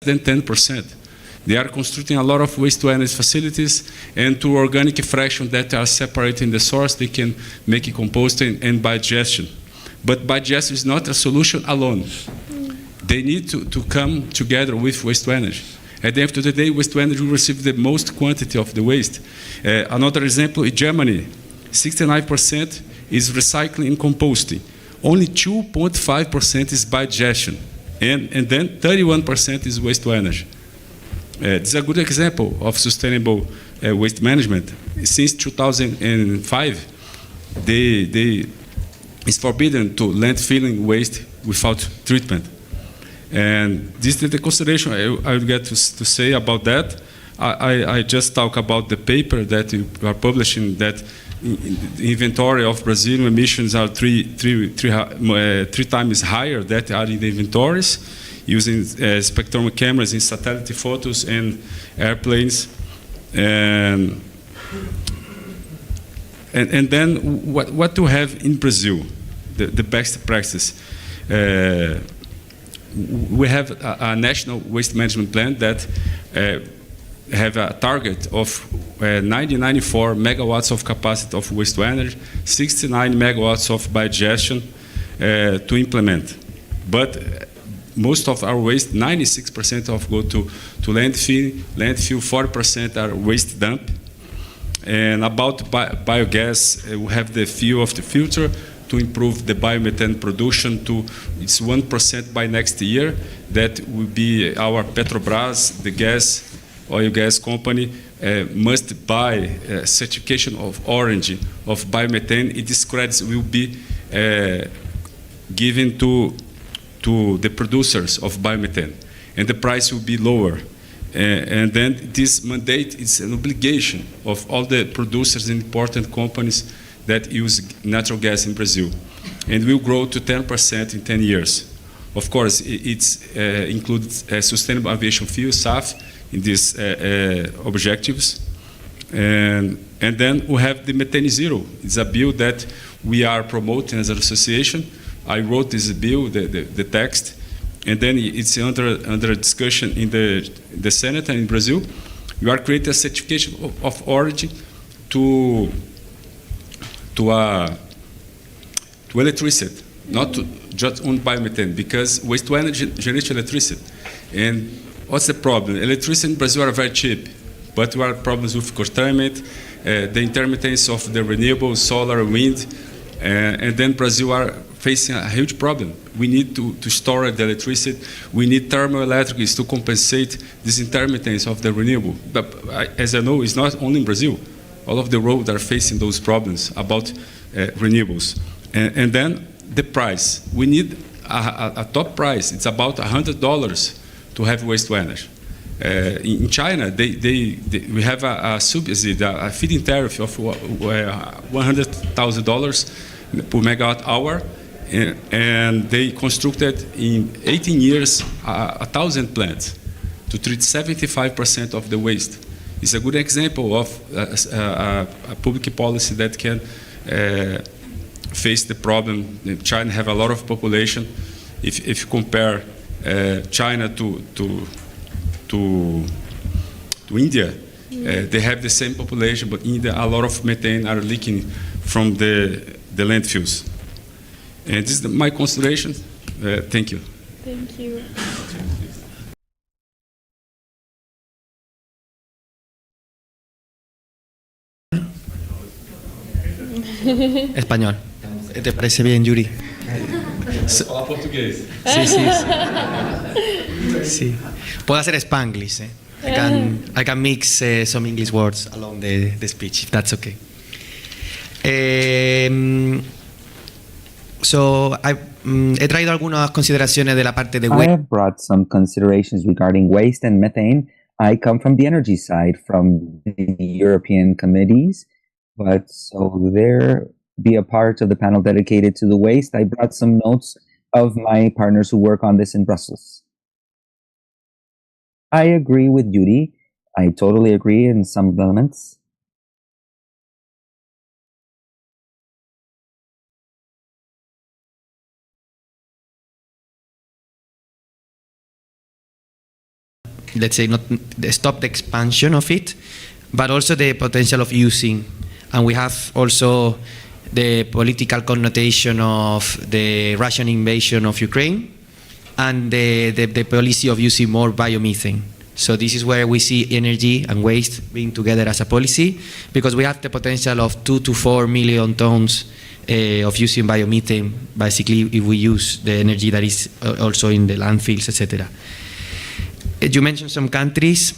than 10%. They are constructing a lot of waste-to-energy facilities, and to organic fraction that are separating the source, they can make it composting and digestion. But digestion is not a solution alone. They need to come together with waste-to-energy. At the end of the day, waste-to-energy will receive the most quantity of the waste. Another example in Germany, 69% is recycling and composting. Only 2.5% is digestion. And then 31% is waste-to-energy. This is a good example of sustainable waste management. Since 2005, it's forbidden to landfilling waste without treatment. And this is the consideration I would get to say about that. I just talk about the paper that you are publishing, that the inventory of Brazilian emissions are three times higher that are in the inventories, using spectrum cameras in satellite photos and airplanes. And then what to have in Brazil, the best practice. We have a national waste management plan that have a target of 94 megawatts of capacity of waste to energy, 69 megawatts of digestion to implement. But most of our waste, 96% of go to landfill, 40% are waste dump. And about biogas, we have the fuel of the future to improve the biomethane production to it's 1% by next year. That will be our Petrobras, the oil gas company, must buy certification of origin of biomethane. These credits will be given to the producers of biomethane, and the price will be lower. And then this mandate is an obligation of all the producers and important companies that use natural gas in Brazil, and will grow to 10% in 10 years. Of course, it includes sustainable aviation fuel, SAF, in these objectives. And then we have the methane zero. It's a bill that we are promoting as an association. I wrote this bill, the text, and then it's under discussion in the Senate and in Brazil. We are creating a certification of origin to electricity, not to just own biomethane, because waste to energy generates electricity. And what's the problem? Electricity in Brazil are very cheap, but there are problems with curtailment, the intermittence of the renewable, solar, wind, and then Brazil are facing a huge problem. We need to store the electricity. We need thermoelectrics to compensate this intermittence of the renewable. But as I know, it's not only in Brazil. All of the world are facing those problems about renewables. And then the price. We need a top price. It's about $100 to have waste to energy. In China, we have a subsidy, a feed-in tariff of $100,000 per megawatt hour, and they constructed in 18 years 1,000 plants to treat 75% of the waste. It's a good example of a public policy that can face the problem. China have a lot of population. If you compare China to India, they have the same population, but India, a lot of methane are leaking from the landfills. And this is my consideration. Thank you. Thank you. Español. ¿Te parece bien, Yuri? Fala português. Sí, sí, sí. Sí. Puedo hacer Spanglish. I can mix some English words along the speech, if that's okay. So he traído algunas consideraciones de la parte de I have brought some considerations regarding waste and methane. I come from the energy side, from the European committees, but so there be a part of the panel dedicated to the waste. I brought some notes of my partners who work on this in Brussels. I agree with Judy. I totally agree in some elements. let's say, not stop the expansion of it, but also the potential of using. And we have also the political connotation of the Russian invasion of Ukraine and the policy of using more biomethane. So this is where we see energy and waste being together as a policy, because we have the potential of 2 to 4 million tons of using biomethane, basically, if we use the energy that is also in the landfills, etc. You mentioned some countries,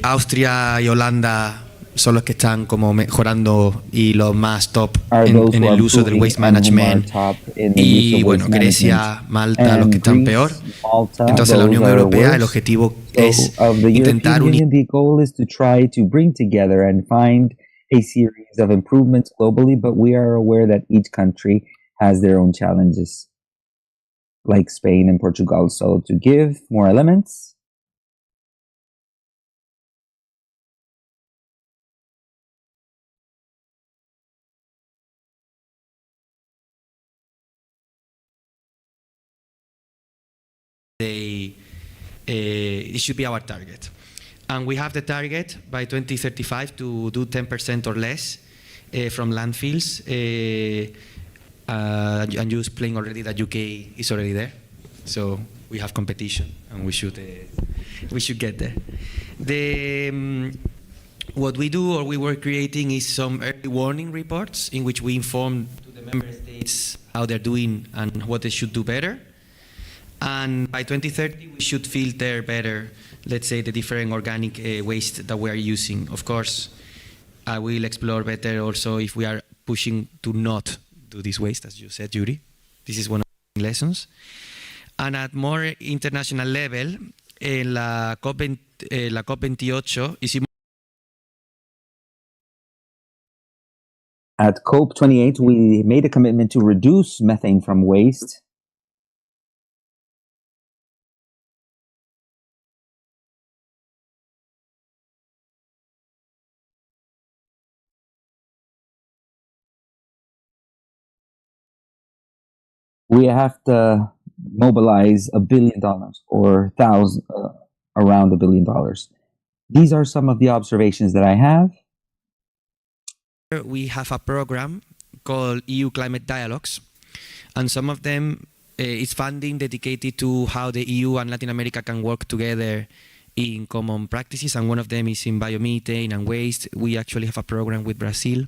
Austria y Holanda son los que están como mejorando y los más top en el uso del waste management, y bueno, Grecia, Malta, los que están peor. Entonces la Unión Europea, el objetivo es intentar unir. The goal is to try to bring together and find a series of improvements globally, but we are aware that each country has their own challenges, like Spain and Portugal. So to give more elements, it should be our target. And we have the target by 2035 to do 10% or less from landfills. And you explained already that UK is already there. So we have competition, and we should get there. What we do, or we were creating, is some early warning reports in which we inform to the member states how they're doing and what they should do better. And by 2030, we should filter better, let's say, the different organic waste that we are using. Of course, I will explore better also if we are pushing to not do this waste, as you said, Yuri. This is one of the lessons. And at more international level, en la COP28 hicimos. At COP28, we made a commitment to reduce methane from waste. We have to mobilize $1 billion or around $1 billion. These are some of the observations that I have. We have a program called EU Climate Dialogues, and some of them is funding dedicated to how the EU and Latin America can work together in common practices, and one of them is in biomethane and waste. We actually have a program with Brazil.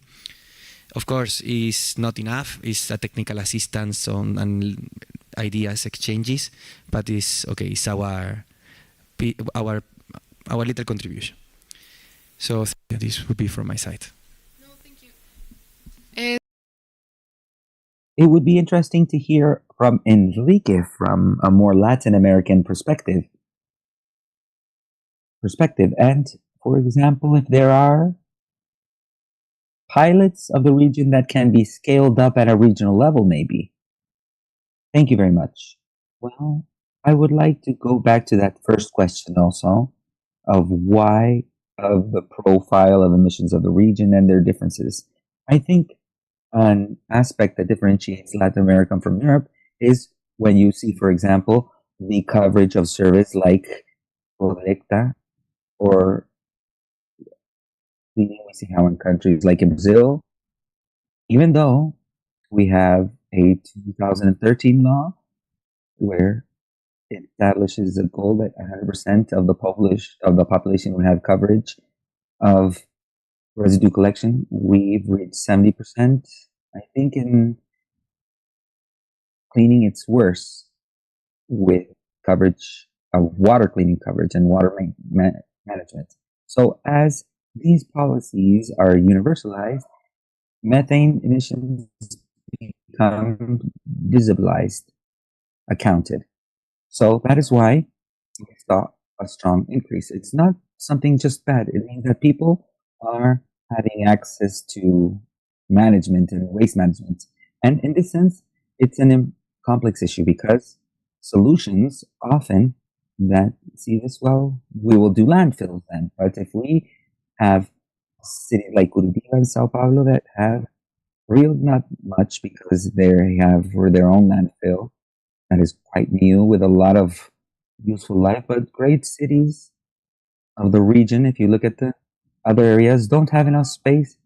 Of course, it's not enough. It's a technical assistance on and ideas exchanges, but it's okay. It's our little contribution. So this would be from my side. No, thank you. It would be interesting to hear from Enrique from a more Latin American perspective. And for example, if there are pilots of the region that can be scaled up at a regional level, maybe. Thank you very much. Well, I would like to go back to that first question also of why, of the profile of emissions of the region and their differences. I think an aspect that differentiates Latin America from Europe is when you see, for example, the coverage of service like Colecta, or we see how in countries like in Brazil, even though we have a 2013 law where it establishes a goal that 100% of the population would have coverage of residue collection, we've reached 70%. I think in cleaning, it's worse with coverage of water cleaning coverage and water management. So as these policies are universalized, methane emissions become visibilized, accounted. So that is why we saw a strong increase. It's not something just bad. It means that people are having access to management and waste management. And in this sense, it's an complex issue because solutions often that see this, well, we will do landfills then. But if we have cities like Curitiba and Sao Paulo that have real not much because they have their own landfill that is quite new with a lot of useful life, but great cities of the region, if you look at the other areas, don't have enough space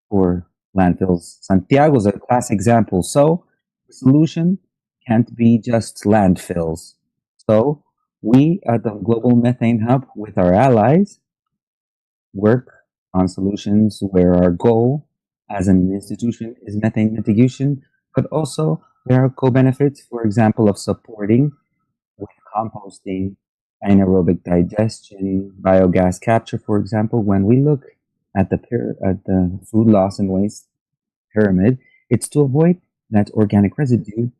for landfills. Santiago is a classic example. So the solution can't be just landfills. So we at the Global Methane Hub with our allies work on solutions where our goal as an institution is methane mitigation, but also there are co-benefits, for example, of supporting with composting, anaerobic digestion, biogas capture, for example. When we look at the food loss and waste pyramid, it's to avoid that organic residue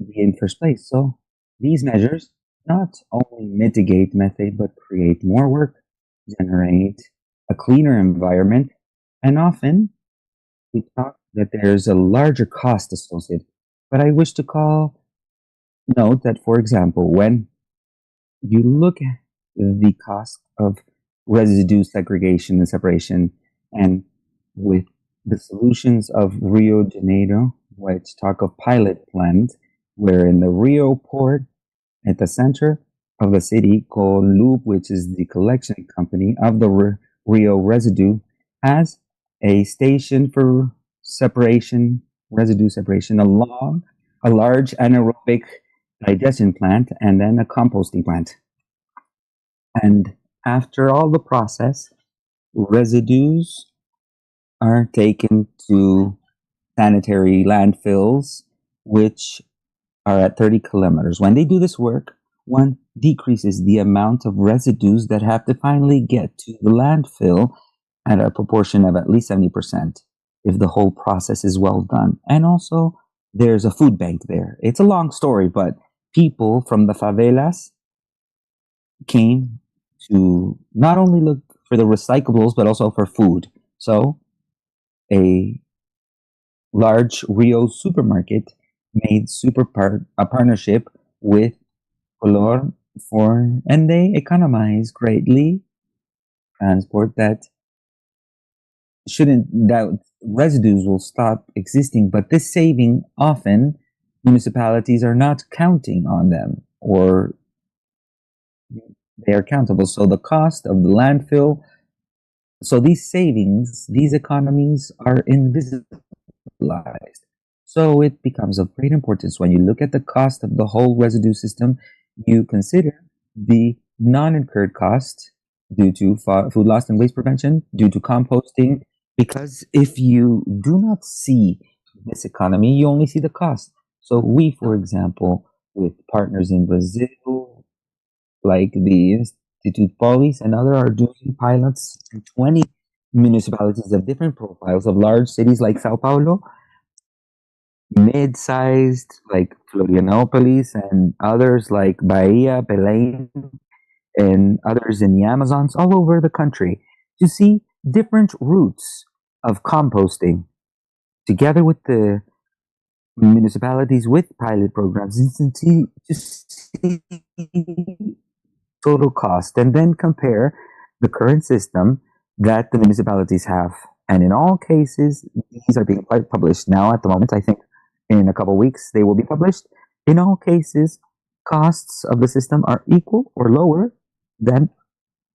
be in first place. So these measures not only mitigate methane, but create more work, generate a cleaner environment, and often we talk that there's a larger cost associated. But I wish to note that, for example, when you look at the cost of residue segregation and separation, and with the solutions of Rio de Janeiro, which talk of pilot plant, where in the Rio port at the center of the city, called Loop, which is the collection company of the Rio residue, has a station for separation, residue separation, along a large anaerobic digestion plant and then a composting plant. And after all the process, residues are taken to sanitary landfills, which are at 30 kilometers. When they do this work, one decreases the amount of residues that have to finally get to the landfill at a proportion of at least 70% if the whole process is well done. And also, there's a food bank there. It's a long story, but people from the favelas came to not only look for the recyclables, but also for food. So a large Rio supermarket made a partnership with Color and they economize greatly transport that residues will stop existing, but this saving often municipalities are not counting on them or they are accountable. So the cost of the landfill, so these savings, these economies are invisibilized. So it becomes of great importance when you look at the cost of the whole residue system, you consider the non-incurred cost due to food loss and waste prevention, due to composting, because if you do not see this economy, you only see the cost. So we, for example, with partners in Brazil, like the Institute Polis and other, are doing pilots in 20 municipalities of different profiles of large cities like Sao Paulo, mid-sized like Florianopolis, and others like Bahia, Belém, and others in the Amazons, all over the country, to see different routes of composting together with the municipalities with pilot programs to see total cost and then compare the current system that the municipalities have. And in all cases, these are being published now at the moment. I think in a couple of weeks they will be published. In all cases, costs of the system are equal or lower than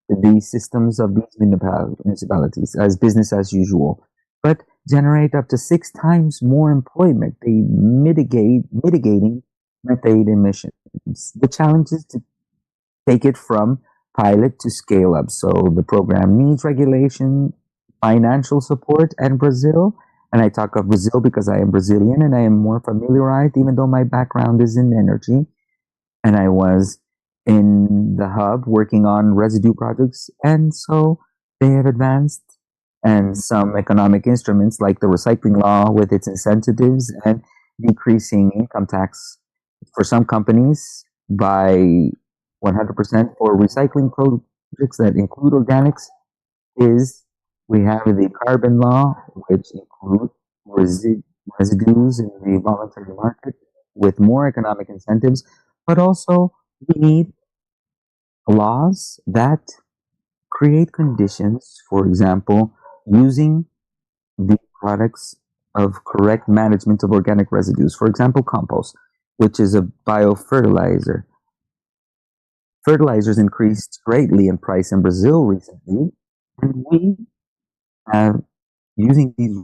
the systems of these municipalities as business as usual, but generate up to 6 times more employment. They mitigating methane emissions. The challenge is to take it from pilot to scale up. So the program needs regulation, financial support, and Brazil. And I talk of Brazil because I am Brazilian and I am more familiarized, even though my background is in energy. And I was in the hub working on residue projects. And so they have advanced, and some economic instruments like the recycling law with its incentives and decreasing income tax for some companies by 100% for recycling projects that include organics. We have the carbon law, which include residues in the voluntary market with more economic incentives, but also we need laws that create conditions, for example, using the products of correct management of organic residues. For example, compost, which is a biofertilizer. fertilizers increased greatly in price in Brazil recently, and we have using these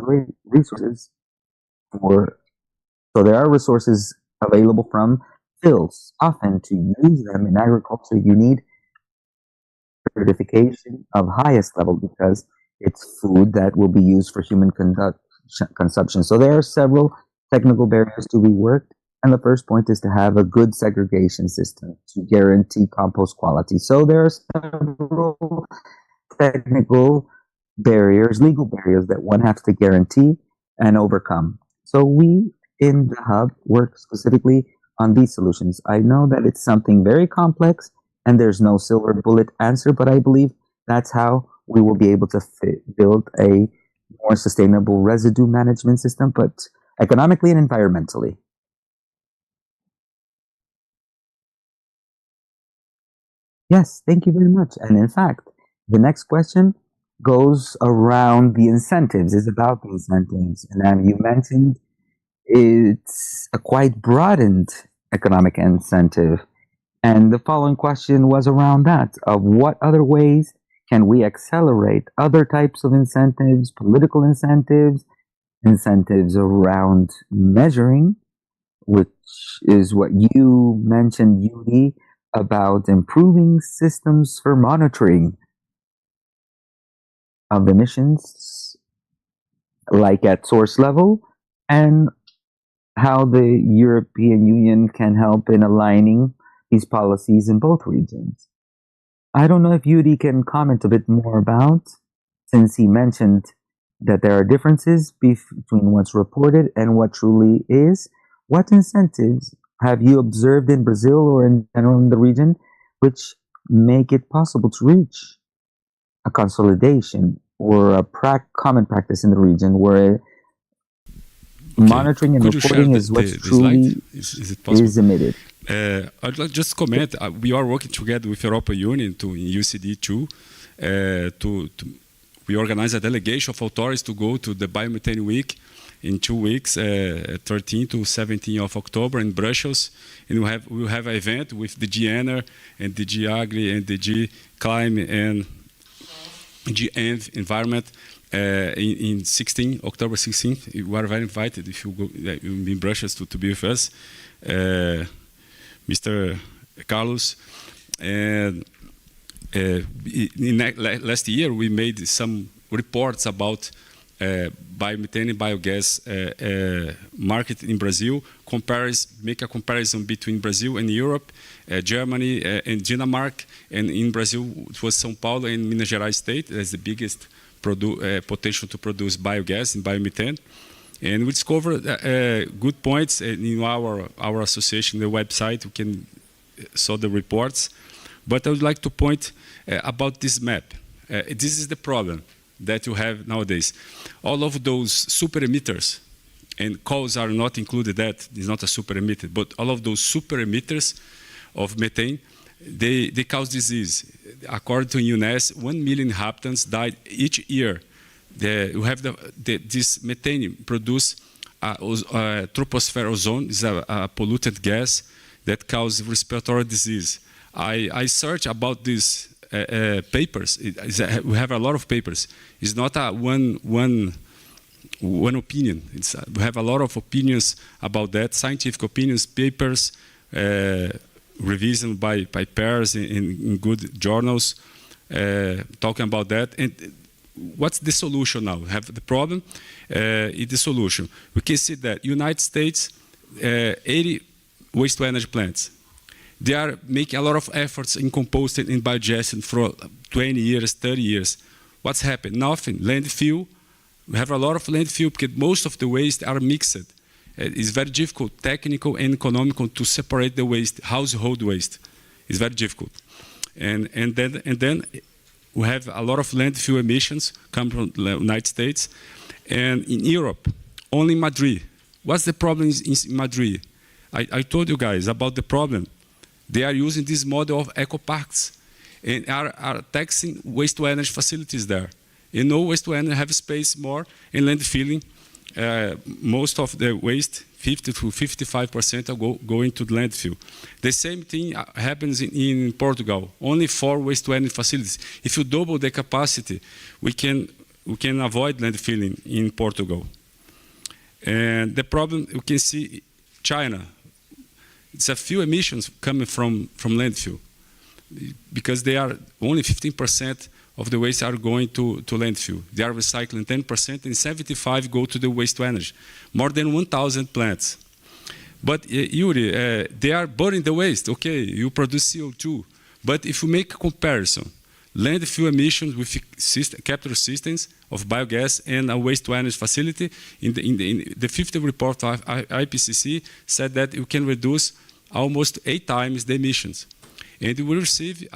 resources for, so there are resources available from fields. Often to use them in agriculture, you need certification of highest level because it's food that will be used for human consumption. So there are several technical barriers to be worked. And the first point is to have a good segregation system to guarantee compost quality. So there are several technical barriers, legal barriers that one has to guarantee and overcome. So we in the hub work specifically on these solutions. I know that it's something very complex and there's no silver bullet answer, but I believe that's how we will be able to build a more sustainable residue management system, but economically and environmentally. Yes, thank you very much. And in fact, the next question goes around the incentives, is about the incentives. And you mentioned it's a quite broadened economic incentive. And the following question was around that, of what other ways can we accelerate other types of incentives, political incentives, incentives around measuring, which is what you mentioned, Yuri, about improving systems for monitoring of emissions, like at source level, and how the European Union can help in aligning these policies in both regions. I don't know if Yuri can comment a bit more about, since he mentioned that there are differences between what's reported and what truly is. What incentives have you observed in Brazil or in general in the region which make it possible to reach a consolidation or a common practice in the region where monitoring and Could reporting is what truly is it possible? is emitted? I'd like just comment. We are working together with European Union in UCD too. We organize a delegation of authorities to go to the Biomethane Week in 2 weeks, 13 to 17 of October in Brussels, and we'll have an event with the DG Ener and the DG Agri and the DG Climate and DG Environment in October 16th. You are very invited if you go in Brussels to be with us, Mr. Carlos. And last year we made some reports about biomethane and biogas market in Brazil, make a comparison between Brazil and Europe, Germany and Denmark, and in Brazil it was São Paulo and Minas Gerais state as the biggest potential to produce biogas and biomethane. And we discovered good points in our association, the website. You can saw the reports. But I would like to point about this map. This is the problem that you have nowadays. All of those super emitters, and coals are not included, that is not a super emitter, but all of those super emitters of methane, they cause disease. According to UNESCO, 1 million inhabitants died each year. You have this methane produce tropospheric ozone, is a polluted gas that causes respiratory disease. I search about these papers. We have a lot of papers. It's not a one opinion. We have a lot of opinions about that, scientific opinions, papers, revision by peers in good journals, talking about that. And what's the solution now? We have the problem, the solution. We can see that United States, 80 waste-to-energy plants. They are making a lot of efforts in composting and biogesting for 20 years, 30 years. What's happened? Nothing. Landfill. We have a lot of landfill because most of the waste are mixed. It's very difficult, technical and economical, to separate the waste, household waste. It's very difficult. And then we have a lot of landfill emissions come from the United States. And in Europe, only Madrid. What's the problem in Madrid? I told you guys about the problem. They are using this model of eco parks and are taxing waste-to-energy facilities there. You know, waste-to-energy have space more, and landfilling most of the waste, 50 to 55% are going to the landfill. The same thing happens in Portugal. Only 4 waste-to-energy facilities. If you double the capacity, we can avoid landfilling in Portugal. And the problem, you can see China. It's a few emissions coming from landfill because they are only 15% of the waste are going to landfill. They are recycling 10% and 75 go to the waste to energy. More than 1,000 plants. But Yuri, they are burning the waste. Okay, you produce CO2. But if you make a comparison, landfill emissions with capture systems of biogas and a waste to energy facility, in the 50th report of IPCC said that you can reduce almost 8 times the emissions. And we receive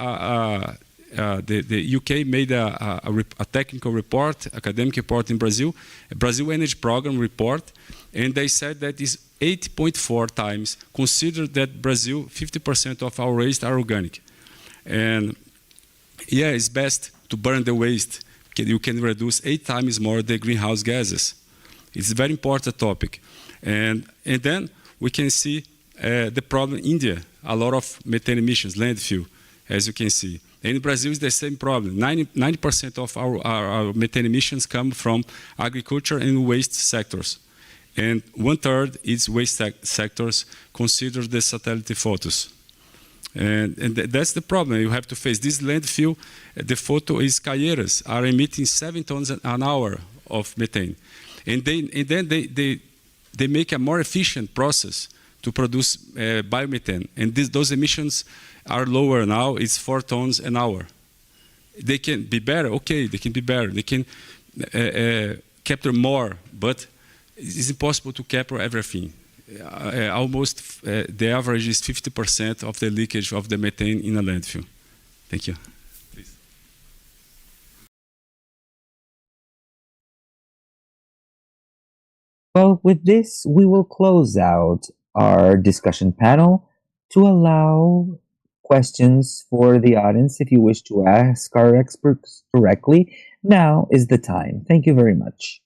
the UK made a technical report, academic report in Brazil, a Brazil Energy Program report, and they said that is 8.4 times. Consider that Brazil, 50% of our waste are organic. And yeah, it's best to burn the waste. You can reduce 8 times more the greenhouse gases. It's a very important topic. And then we can see the problem in India, a lot of methane emissions, landfill, as you can see. And in Brazil, it's the same problem. 90% of our methane emissions come from agriculture and waste sectors. And 1/3 is waste sectors, consider the satellite photos. And that's the problem you have to face. This landfill, the photo is Caieiras, are emitting 7 tons an hour of methane. And then they make a more efficient process to produce biomethane. And those emissions are lower now, it's 4 tons an hour. They can be better, okay, they can be better. They can capture more, but it's impossible to capture everything. Almost the average is 50% of the leakage of the methane in a landfill. Thank you. Please. Well, with this, we will close out our discussion panel to allow questions for the audience. If you wish to ask our experts directly, now is the time. Thank you very much.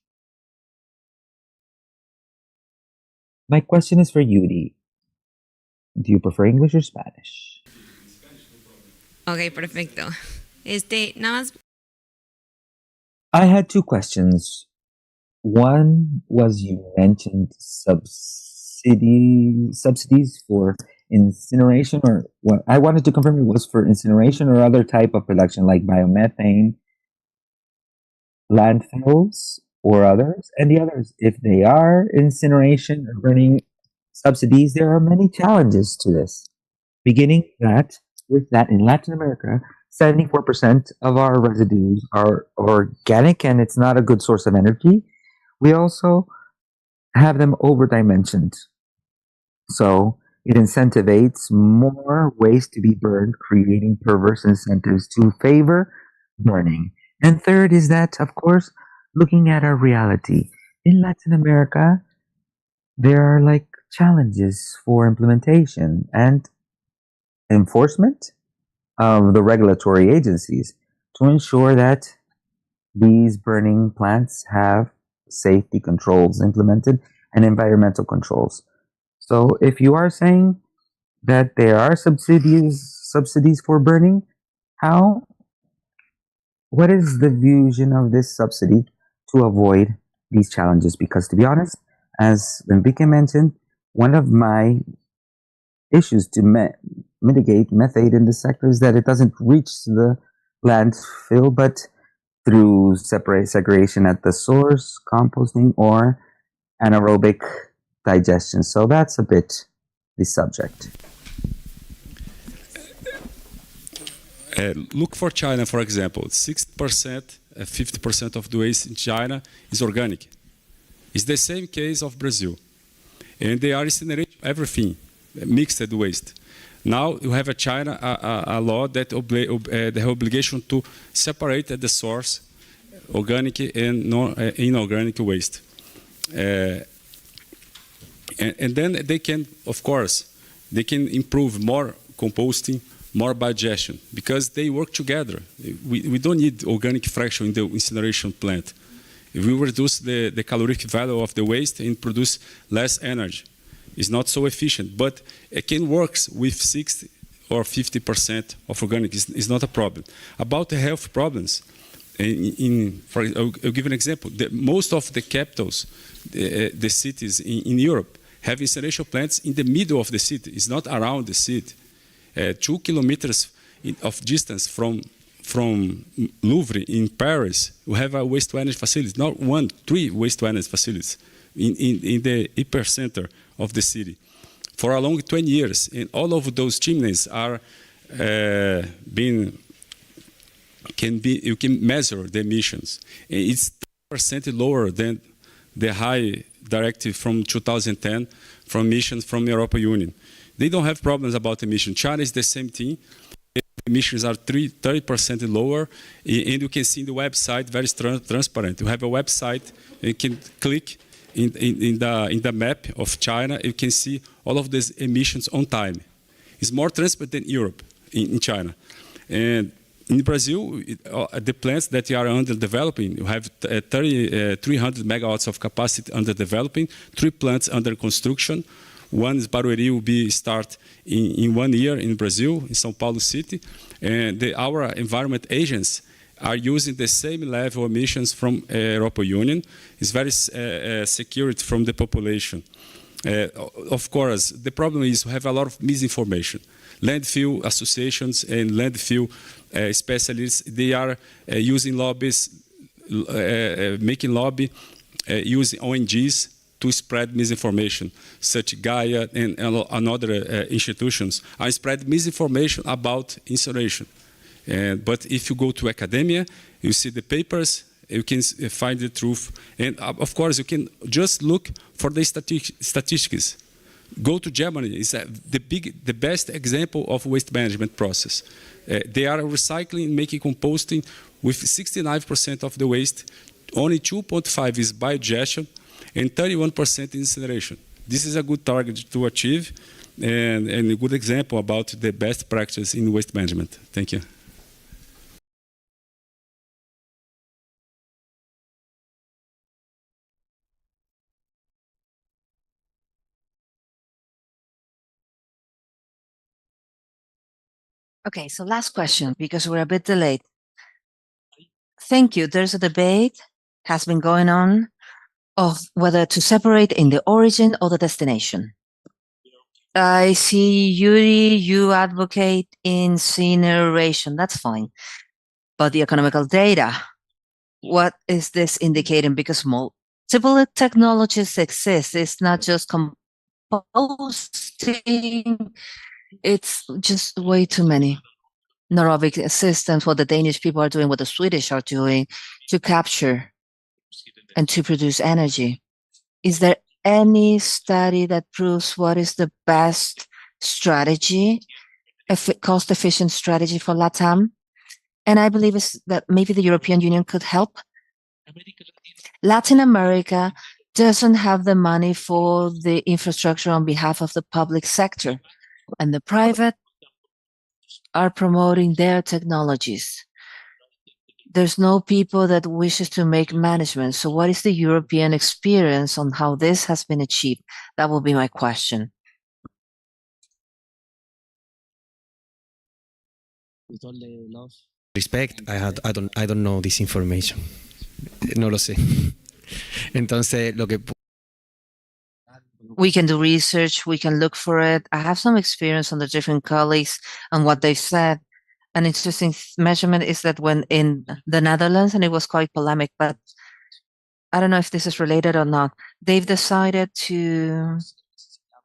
My question is for Yuri. Do you prefer English or Spanish? Ok, perfecto. Nada más. I had 2 questions. One was you mentioned subsidies for incineration, or what I wanted to confirm it was for incineration or other type of production like biomethane, landfills, or others. And the others, if they are incineration or burning subsidies, there are many challenges to this. Beginning with that in Latin America, 74% of our residues are organic, and it's not a good source of energy. We also have them overdimensioned. So it incentivates more waste to be burned, creating perverse incentives to favor burning. And third is that, of course, looking at our reality. In Latin America, there are like challenges for implementation and enforcement of the regulatory agencies to ensure that these burning plants have safety controls implemented and environmental controls. So if you are saying that there are subsidies for burning, what is the vision of this subsidy to avoid these challenges? Because to be honest, as Enrique mentioned, one of my issues to mitigate methane in the sector is that it doesn't reach the landfill, but through segregation at the source, composting, or anaerobic digestion. So that's a bit the subject. Look for China, for example. 60%, 50% of the waste in China is organic. It's the same case of Brazil. And they are incinerating everything, mixed waste. Now you have a China a law that they have obligation to separate at the source organic and inorganic waste. And then they can, of course, they can improve more composting, more digestion, because they work together. We don't need organic fraction in the incineration plant. We reduce the caloric value of the waste and produce less energy. It's not so efficient, but it can work with 60 or 50% of organic. It's not a problem. About the health problems, I'll give an example. Most of the capitals, the cities in Europe, have incineration plants in the middle of the city. It's not around the city. 2 kilometers of distance from Louvre in Paris, we have a waste-to-energy facility, not one, 3 waste-to-energy facilities in the epicenter of the city for a long 20 years. And all of those chimneys are you can measure the emissions. And it's 10% lower than the high directive from 2010 from emissions from the European Union. They don't have problems about emissions. China is the same thing. Emissions are 30% lower, and you can see in the website, very transparent. You have a website, you can click in the map of China, you can see all of these emissions on time. It's more transparent than Europe, in China. And in Brazil, the plants that are under developing, you have 300 megawatts of capacity under developing, 3 plants under construction. One is Barueri, will be start in 1 year in Brazil, in São Paulo City. And our environment agents are using the same level of emissions from European Union. It's very secured from the population. Of course, the problem is we have a lot of misinformation. Landfill associations and landfill specialists, they are using lobbies, making lobby, using ONGs to spread misinformation, such Gaia and other institutions are spread misinformation about incineration. But if you go to academia, you see the papers, you can find the truth. And of course, you can just look for the statistics. Go to Germany, it's the best example of waste management process. They are recycling, making composting with 69% of the waste. Only 2.5 is biodigestion, and 31% incineration. This is a good target to achieve and a good example about the best practice in waste management. Thank you. Okay, so last question, because we're a bit delayed. Thank you. There's a debate has been going on of whether to separate in the origin or the destination. I see, Yuri, you advocate incineration. That's fine. But the economical data, what is this indicating? Because multiple technologies exist. It's not just composting. It's just way too many. Neurobic systems, what the Danish people are doing, what the Swedish are doing to capture and to produce energy. Is there any study that proves what is the best strategy, cost-efficient strategy for LATAM? And I believe that maybe the European Union could help. Latin America doesn't have the money for the infrastructure on behalf of the public sector, and the private are promoting their technologies. There's no people that wishes to make management. So what is the European experience on how this has been achieved? That will be my question. With all the love, respect, I don't know this information. No lo sé. Entonces, lo que we can do research, we can look for it. I have some experience on the different colleagues and what they've said. An interesting measurement is that when in the Netherlands, and it was quite polemic, but I don't know if this is related or not, they've decided to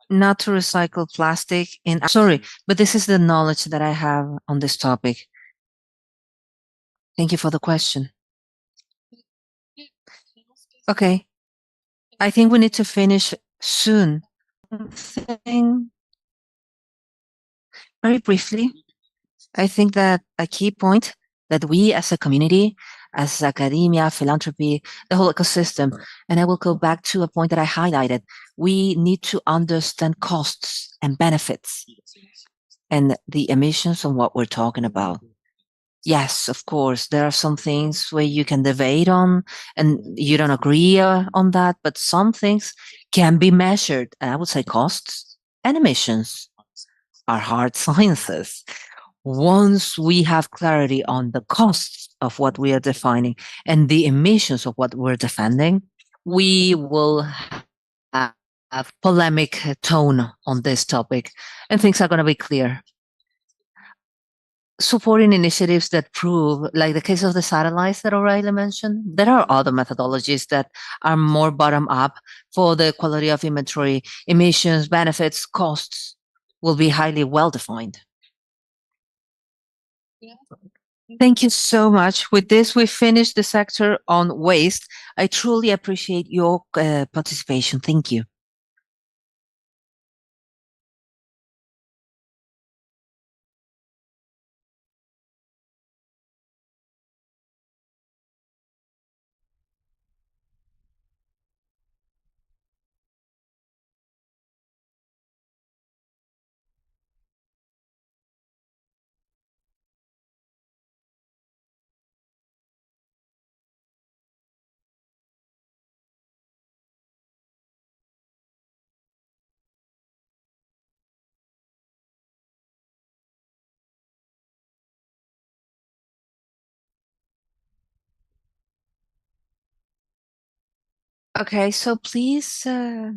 not to recycle plastic sorry, but this is the knowledge that I have on this topic. Thank you for the question. Okay. I think we need to finish soon. Very briefly, I think that a key point that we as a community, as academia, philanthropy, the whole ecosystem, and I will go back to a point that I highlighted, we need to understand costs and benefits and the emissions on what we're talking about. Yes, of course, there are some things where you can debate on and you don't agree on that, but some things can be measured. And I would say costs and emissions are hard sciences. Once we have clarity on the costs of what we are defining and the emissions of what we're defending, we will have polemic tone on this topic and things are going to be clear. Supporting initiatives that prove, like the case of the satellites that O'Reilly mentioned, there are other methodologies that are more bottom up for the quality of inventory, emissions, benefits, costs will be highly well defined. Thank you so much. With this, we finished the sector on waste. I truly appreciate your participation. Thank you. Okay, so please. I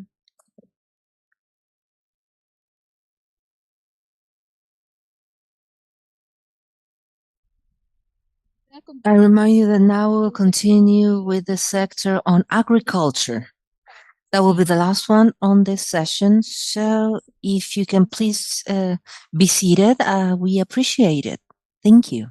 remind you that now we'll continue with the sector on agriculture. That will be the last one on this session. So if you can please be seated, we appreciate it. Thank you.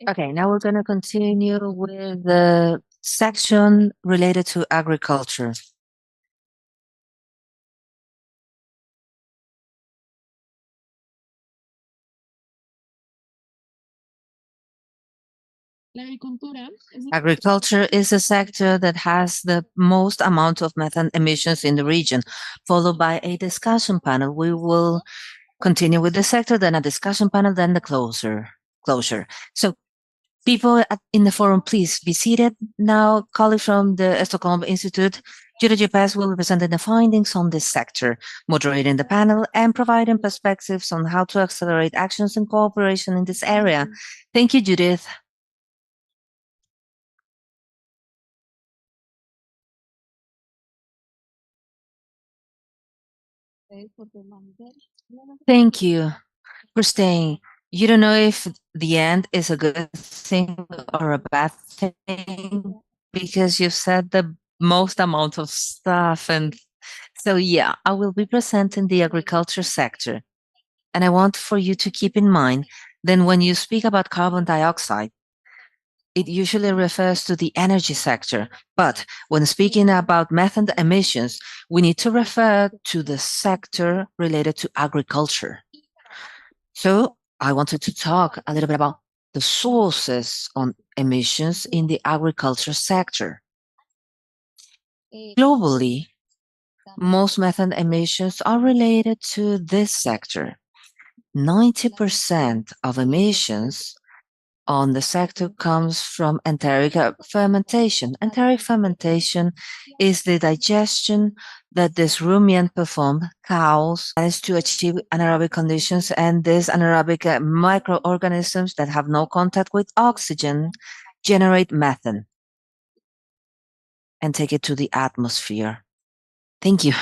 Okay, now we're going to continue with the section related to agriculture. Agriculture is a sector that has the most amount of methane emissions in the region, followed by a discussion panel. We will continue with the sector, then a discussion panel, then the closure. So people in the forum, please be seated. Now, colleagues from the Stockholm Institute, Judah Jepes will be presenting the findings on this sector, moderating the panel, and providing perspectives on how to accelerate actions and cooperation in this area. Thank you, Judith. Thank you for staying. You don't know if the end is a good thing or a bad thing because you've said the most amount of stuff. And so, yeah, I will be presenting the agriculture sector. And I want for you to keep in mind then when you speak about carbon dioxide, it usually refers to the energy sector. But when speaking about methane emissions, we need to refer to the sector related to agriculture. So I wanted to talk a little bit about the sources on emissions in the agriculture sector. Globally, most methane emissions are related to this sector. 90% of emissions on the sector comes from enteric fermentation. Enteric fermentation is the digestion that this ruminant perform, cows, manage to achieve anaerobic conditions, and these anaerobic microorganisms that have no contact with oxygen generate methane and take it to the atmosphere. Thank you.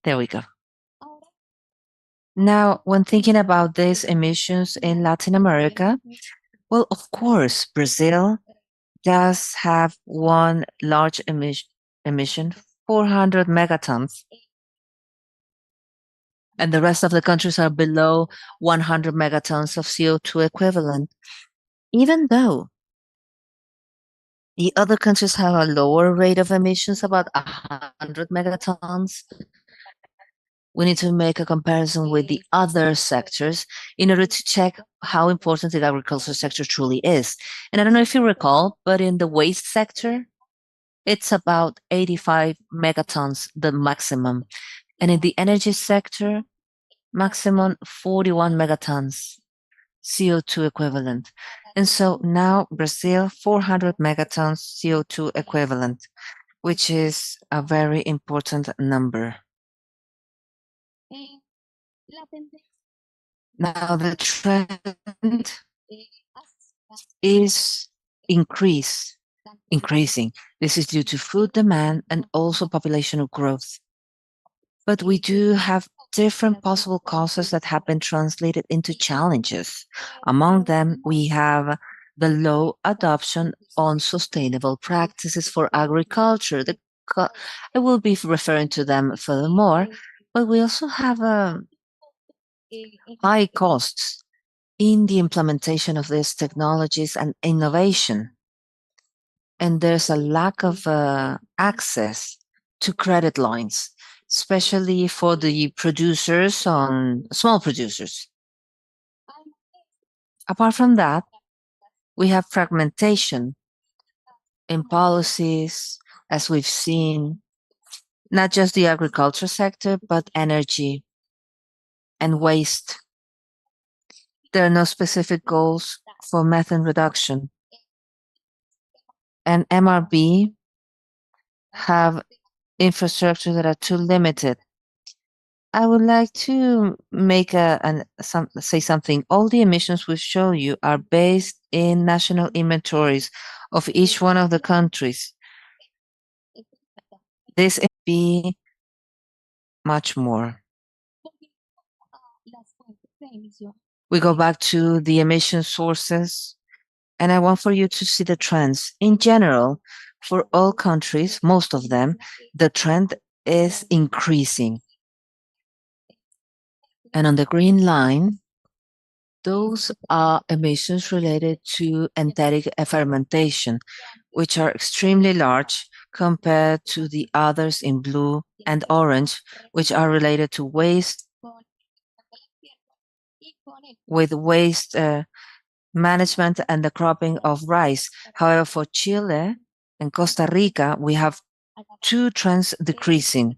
There we go. Now, when thinking about these emissions in Latin America, Well, of course, Brazil does have one large emission, 400 megatons, and the rest of the countries are below 100 megatons of CO2 equivalent. Even though the other countries have a lower rate of emissions, about 100 megatons, we need to make a comparison with the other sectors in order to check how important the agriculture sector truly is. And I don't know if you recall, but in the waste sector, it's about 85 megatons, the maximum. And in the energy sector, maximum 41 megatons CO2 equivalent. And so now Brazil, 400 megatons CO2 equivalent, which is a very important number. Now the trend is increasing. This is due to food demand and also population growth. But we do have different possible causes that have been translated into challenges. Among them, we have the low adoption on sustainable practices for agriculture. I will be referring to them furthermore, but we also have high costs in the implementation of these technologies and innovation. And there's a lack of access to credit lines, especially for the producers on small producers. Apart from that, we have fragmentation in policies, as we've seen, not just the agriculture sector, but energy and waste. There are no specific goals for methane reduction. And MRB have infrastructure that are too limited. I would like to make say something. All the emissions we show you are based in national inventories of each one of the countries. This be much more. We go back to the emission sources, and I want for you to see the trends. In general, for all countries, most of them, the trend is increasing. And on the green line, those are emissions related to enteric fermentation, which are extremely large compared to the others in blue and orange, which are related to waste, with waste management and the cropping of rice. However, for Chile and Costa Rica, we have two trends decreasing.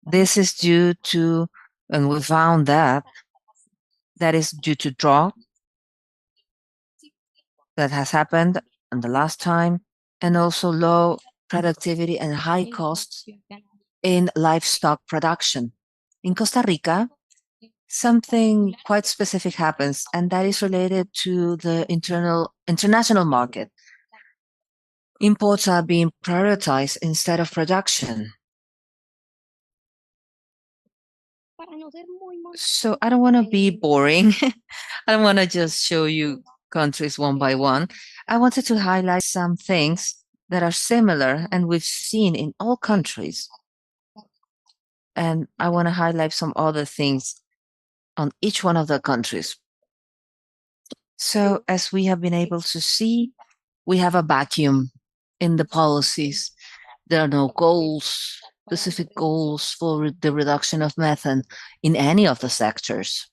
This is due to, and we found that is due to drought that has happened in the last time, and also low productivity and high costs in livestock production. In Costa Rica, something quite specific happens, and that is related to the international market. Imports are being prioritized instead of production. So I don't want to be boring. I don't want to just show you countries one by one. I wanted to highlight some things that are similar and we've seen in all countries. And I want to highlight some other things on each one of the countries. So as we have been able to see, we have a vacuum in the policies. There are no goals, specific goals for the reduction of methane in any of the sectors.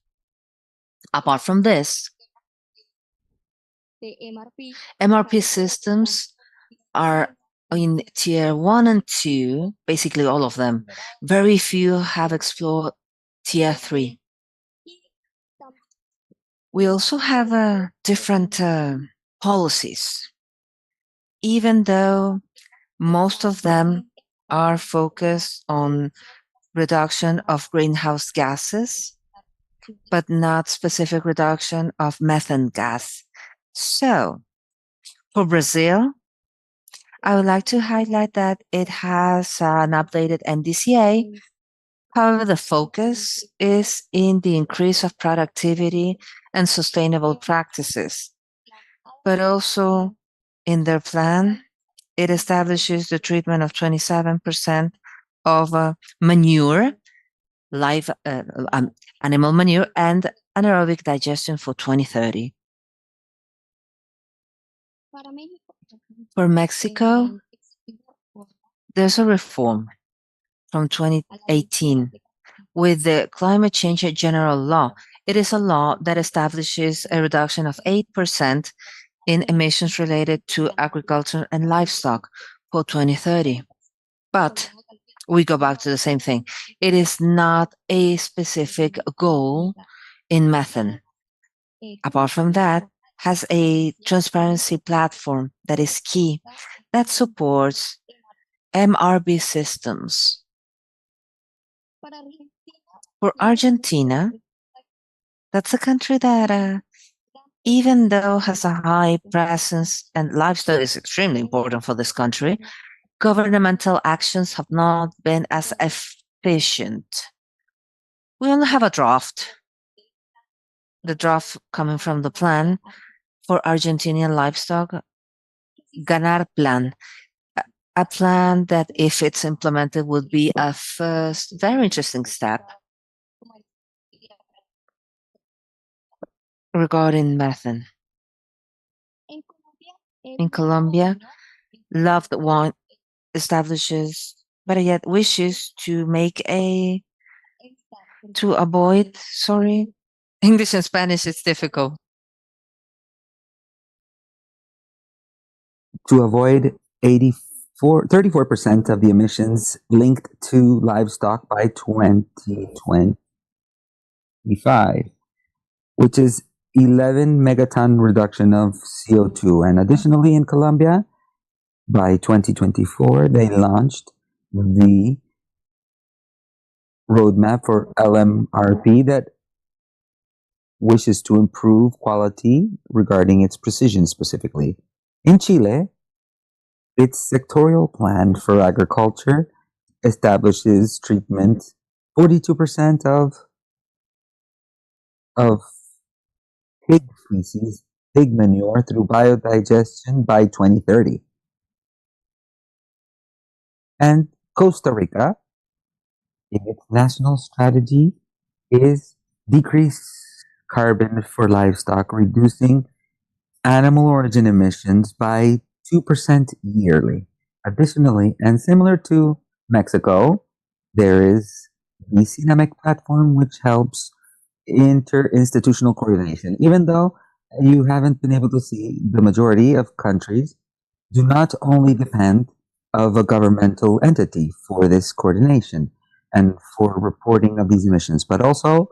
Apart from this, MRP systems are in tier 1 and 2, basically all of them. Very few have explored tier 3. We also have different policies, even though most of them are focused on reduction of greenhouse gases, but not specific reduction of methane gas. So, for Brazil, I would like to highlight that it has an updated NDCA. However, the focus is in the increase of productivity and sustainable practices. But also in their plan, it establishes the treatment of 27% of manure, live animal manure, and anaerobic digestion for 2030. For Mexico, there's a reform from 2018 with the Climate Change General Law. It is a law that establishes a reduction of 8% in emissions related to agriculture and livestock for 2030. But we go back to the same thing. It is not a specific goal in methane. Apart from that, has a transparency platform that is key, that supports MRB systems. For Argentina, that's a country that, even though has a high presence and livestock is extremely important for this country, governmental actions have not been as efficient. We only have a draft. The draft coming from the plan for Argentinian livestock, Ganar Plan, a plan that, if it's implemented, would be a first very interesting step regarding methane. In Colombia, Loved One establishes, but yet wishes to avoid, English and Spanish is difficult. To avoid 34% of the emissions linked to livestock by 2025, which is 11 megaton reduction of CO2. And additionally, in Colombia, by 2024, they launched the roadmap for LMRP that wishes to improve quality regarding its precision specifically. In Chile, its sectorial plan for agriculture establishes treatment 42% of pig species, pig manure through biodigestion by 2030. And Costa Rica, in its national strategy, is decrease carbon for livestock, reducing animal origin emissions by 2% yearly. Additionally, and similar to Mexico, there is the CINAMEC platform, which helps interinstitutional coordination. Even though you haven't been able to see, the majority of countries do not only depend of a governmental entity for this coordination and for reporting of these emissions, but also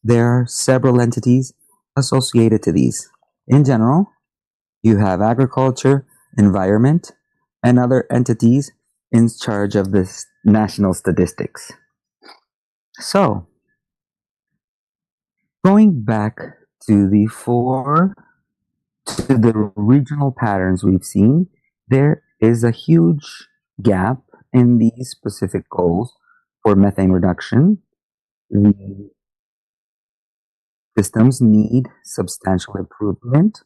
there are several entities associated to these. In general, you have agriculture, environment, and other entities in charge of this national statistics. So, going back to the regional patterns we've seen, there is a huge gap in these specific goals for methane reduction. The systems need substantial improvement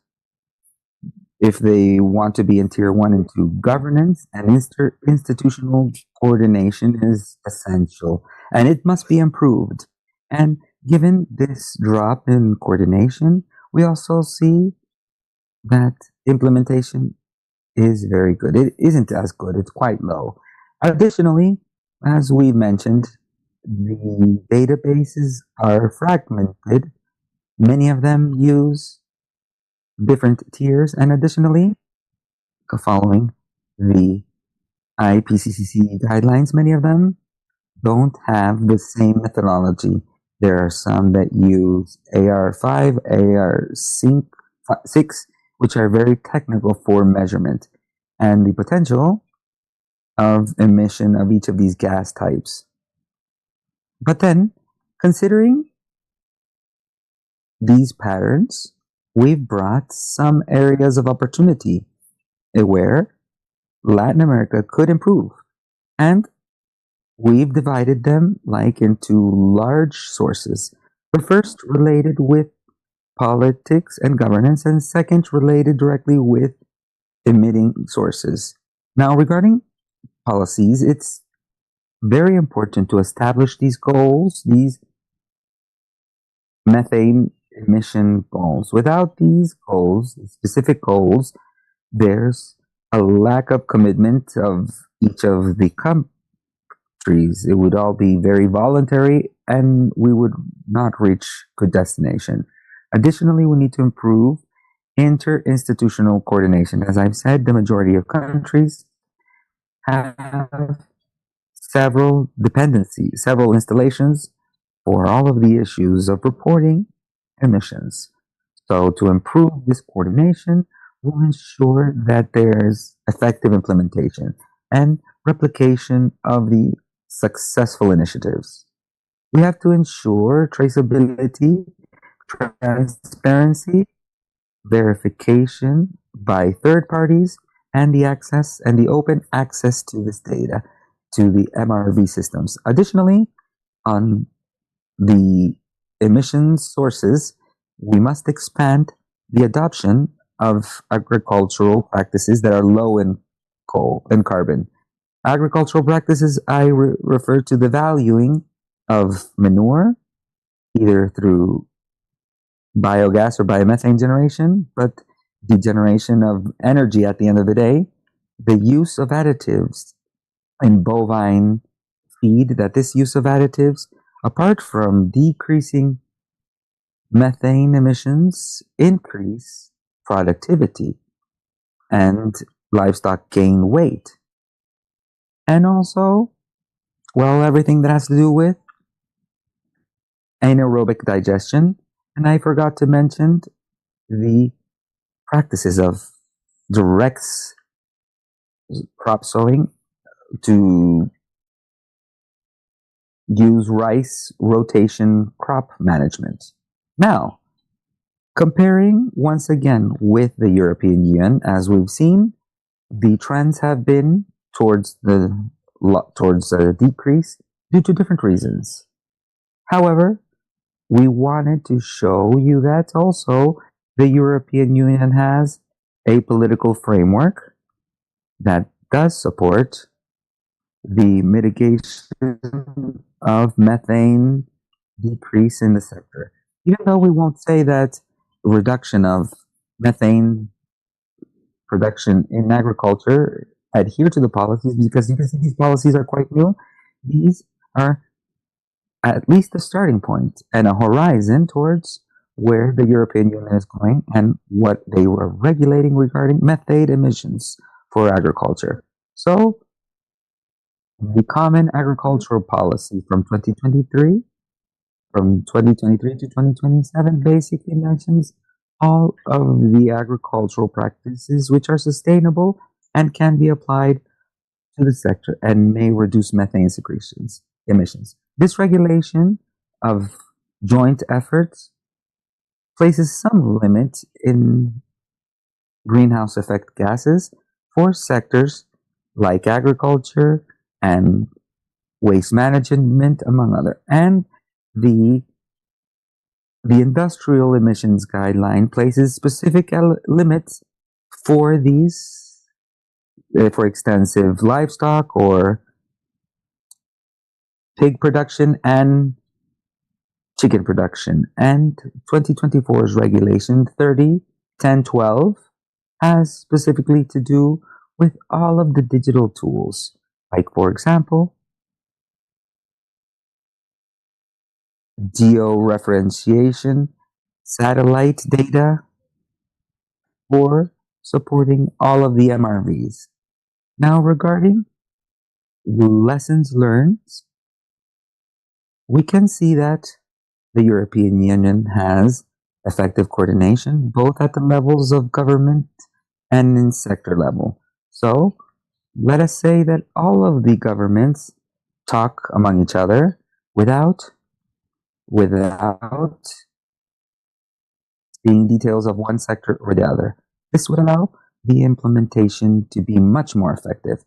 if they want to be in tier 1 and 2 governance, and institutional coordination is essential and it must be improved. And given this drop in coordination, we also see that implementation is very good. It isn't as good, it's quite low. Additionally, as we mentioned, the databases are fragmented. Many of them use different tiers, and additionally, following the IPCC guidelines, many of them don't have the same methodology. There are some that use AR5, AR6, which are very technical for measurement and the potential of emission of each of these gas types. But then, considering these patterns, we've brought some areas of opportunity where Latin America could improve. And we've divided them into large sources. The first related with politics and governance, and second, related directly with emitting sources. Now, regarding policies, it's very important to establish these goals, these methane emission goals. Without these goals, specific goals, there's a lack of commitment of each of the countries. It would all be very voluntary and we would not reach good destination. Additionally, we need to improve interinstitutional coordination. As I've said, the majority of countries have several dependencies, several installations for all of the issues of reporting emissions. So to improve this coordination, we'll ensure that there's effective implementation and replication of the successful initiatives. We have to ensure traceability, transparency, verification by third parties, and the open access to this data, to the MRV systems. Additionally, on the emissions sources, we must expand the adoption of agricultural practices that are low in carbon. Agricultural practices, I refer to the valuing of manure, either through biogas or biomethane generation, but the generation of energy at the end of the day, the use of additives in bovine feed, that this use of additives, apart from decreasing methane emissions, increase productivity and livestock gain weight. And also, well, everything that has to do with anaerobic digestion. And I forgot to mention the practices of direct crop sowing, to use rice rotation crop management. Now, comparing once again with the European Union, as we've seen, the trends have been towards a decrease due to different reasons. However, we wanted to show you that also the European Union has a political framework that does support the mitigation of methane decrease in the sector. Even though we won't say that reduction of methane production in agriculture adhere to the policies, because you can see these policies are quite new. These are at least a starting point and a horizon towards where the European Union is going and what they were regulating regarding methane emissions for agriculture. So, the Common Agricultural Policy from 2023 to 2027 basically mentions all of the agricultural practices which are sustainable and can be applied to the sector and may reduce methane emissions. This regulation of joint efforts places some limit in greenhouse effect gases for sectors like agriculture and waste management, among other. And the industrial emissions guideline places specific limits for these, for extensive livestock or pig production and chicken production. And 2024's regulation 30/1012 has specifically to do with all of the digital tools, like, for example, georeferentiation, satellite data, or supporting all of the MRVs. Now, regarding lessons learned, we can see that the European Union has effective coordination both at the levels of government and in sector level. So, let us say that all of the governments talk among each other without seeing details of one sector or the other. This would allow the implementation to be much more effective.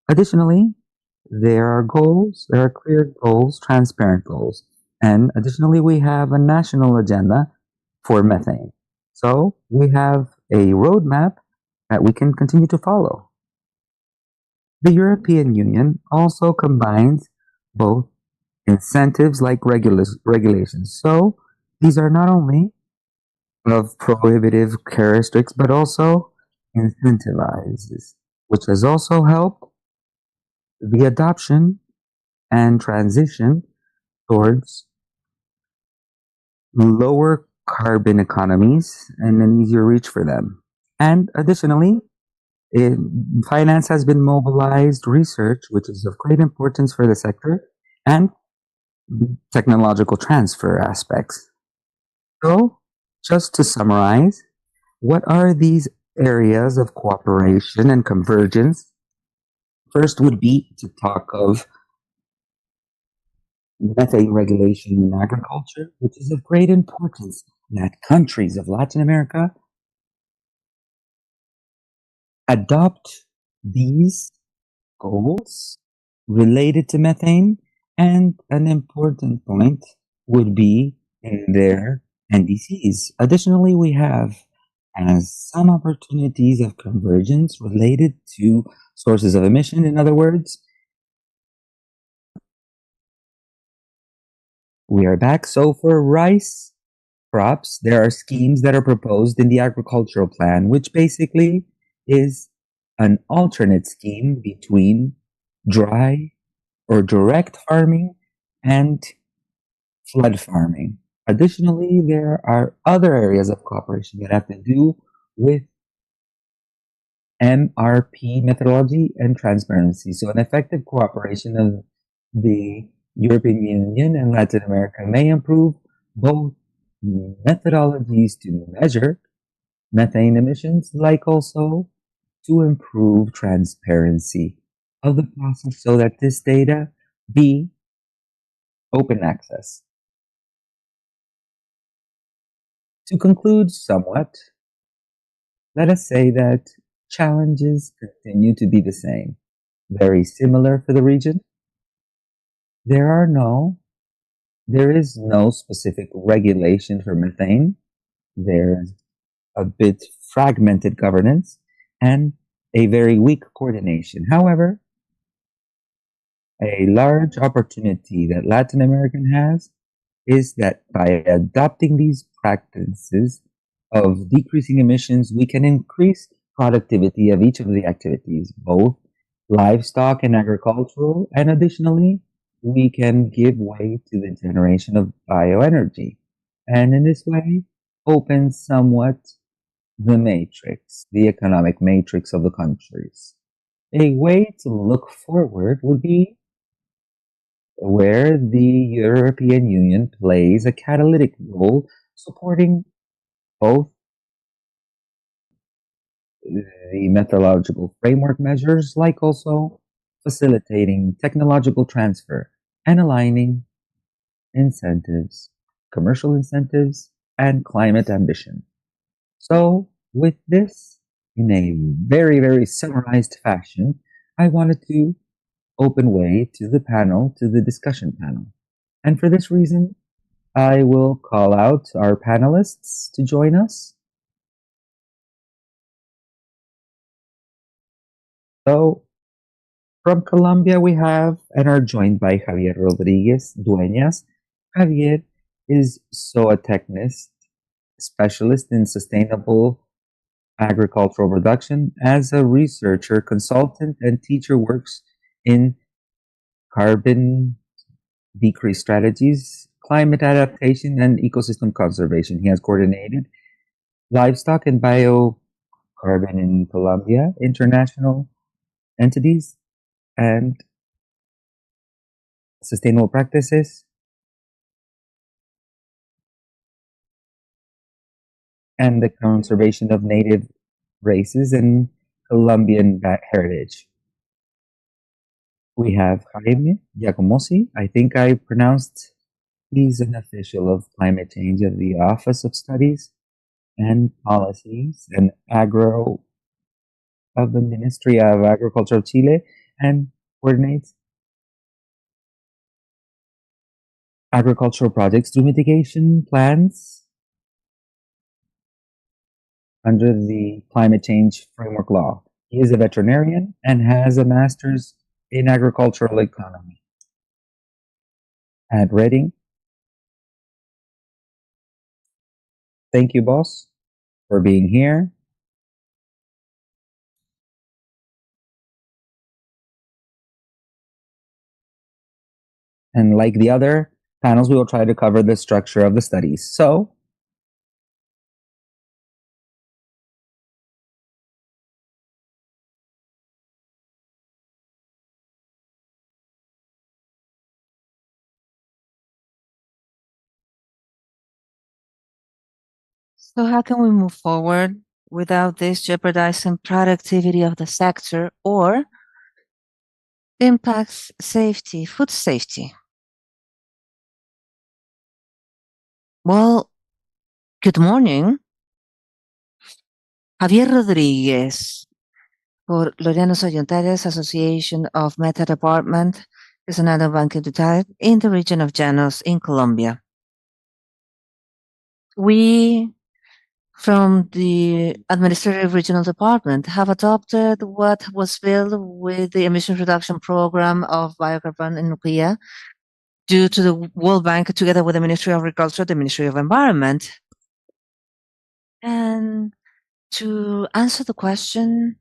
Additionally, there are clear goals, transparent goals. And additionally, we have a national agenda for methane. So we have a roadmap that we can continue to follow. The European Union also combines both incentives like regulations. So these are not only of prohibitive characteristics, but also incentivizes, which has also helped the adoption and transition towards lower carbon economies and an easier reach for them. And additionally, finance has been mobilized, research, which is of great importance for the sector, and technological transfer aspects. So, just to summarize, what are these areas of cooperation and convergence? First would be to talk of methane regulation in agriculture, which is of great importance that countries of Latin America adopt these goals related to methane. And an important point would be in their NDCs. Additionally, we have as some opportunities of convergence related to sources of emission. In other words, we are back. So for rice crops, there are schemes that are proposed in the agricultural plan, which basically is an alternate scheme between dry or direct farming and flood farming. Additionally, there are other areas of cooperation that have to do with MRP methodology and transparency. So an effective cooperation of the European Union and Latin America may improve both methodologies to measure methane emissions, like also to improve transparency of the process so that this data be open access. To conclude somewhat, let us say that challenges continue to be the same, very similar for the region. There is no specific regulation for methane. There's a bit fragmented governance and a very weak coordination. However, a large opportunity that Latin America has is that by adopting these practices of decreasing emissions, we can increase productivity of each of the activities, both livestock and agricultural, and additionally, we can give way to the generation of bioenergy. And in this way, open somewhat the matrix, the economic matrix of the countries. A way to look forward would be where the European Union plays a catalytic role supporting both the methodological framework measures, like also facilitating technological transfer and aligning incentives, commercial incentives, and climate ambition. So, with this, in a very, very summarized fashion, I wanted to open way to the panel, to the discussion panel. And for this reason, I will call out our panelists to join us. So, from Colombia, we have and are joined by Javier Rodriguez Dueñas. Javier is zootechnist, specialist in sustainable agricultural production. As a researcher, consultant, and teacher, works in carbon decrease strategies, climate adaptation, and ecosystem conservation. He has coordinated livestock and biocarbon in Colombia, international entities, and sustainable practices, and the conservation of native races and Colombian heritage. We have Jaime Giacomosi. I think I pronounced, he's an official of climate change of the Office of Studies and Policies and Agro of the Ministry of Agriculture of Chile, and coordinates agricultural projects through mitigation plans under the Climate Change Framework Law. He is a veterinarian and has a master's in agricultural economy at Reading. Thank you, boss, for being here. And like the other panels, we will try to cover the structure of the studies. So, how can we move forward without this jeopardizing productivity of the sector or impacts safety, food safety? Well, good morning. Javier Rodriguez for Laureanos Orientales Association of Meta Department is another banking type in the region of Llanos in Colombia. We, from the Administrative Regional Department, have adopted what was built with the emission reduction program of biocarbon in Ukia due to the World Bank, together with the Ministry of Agriculture, the Ministry of Environment. And to answer the question,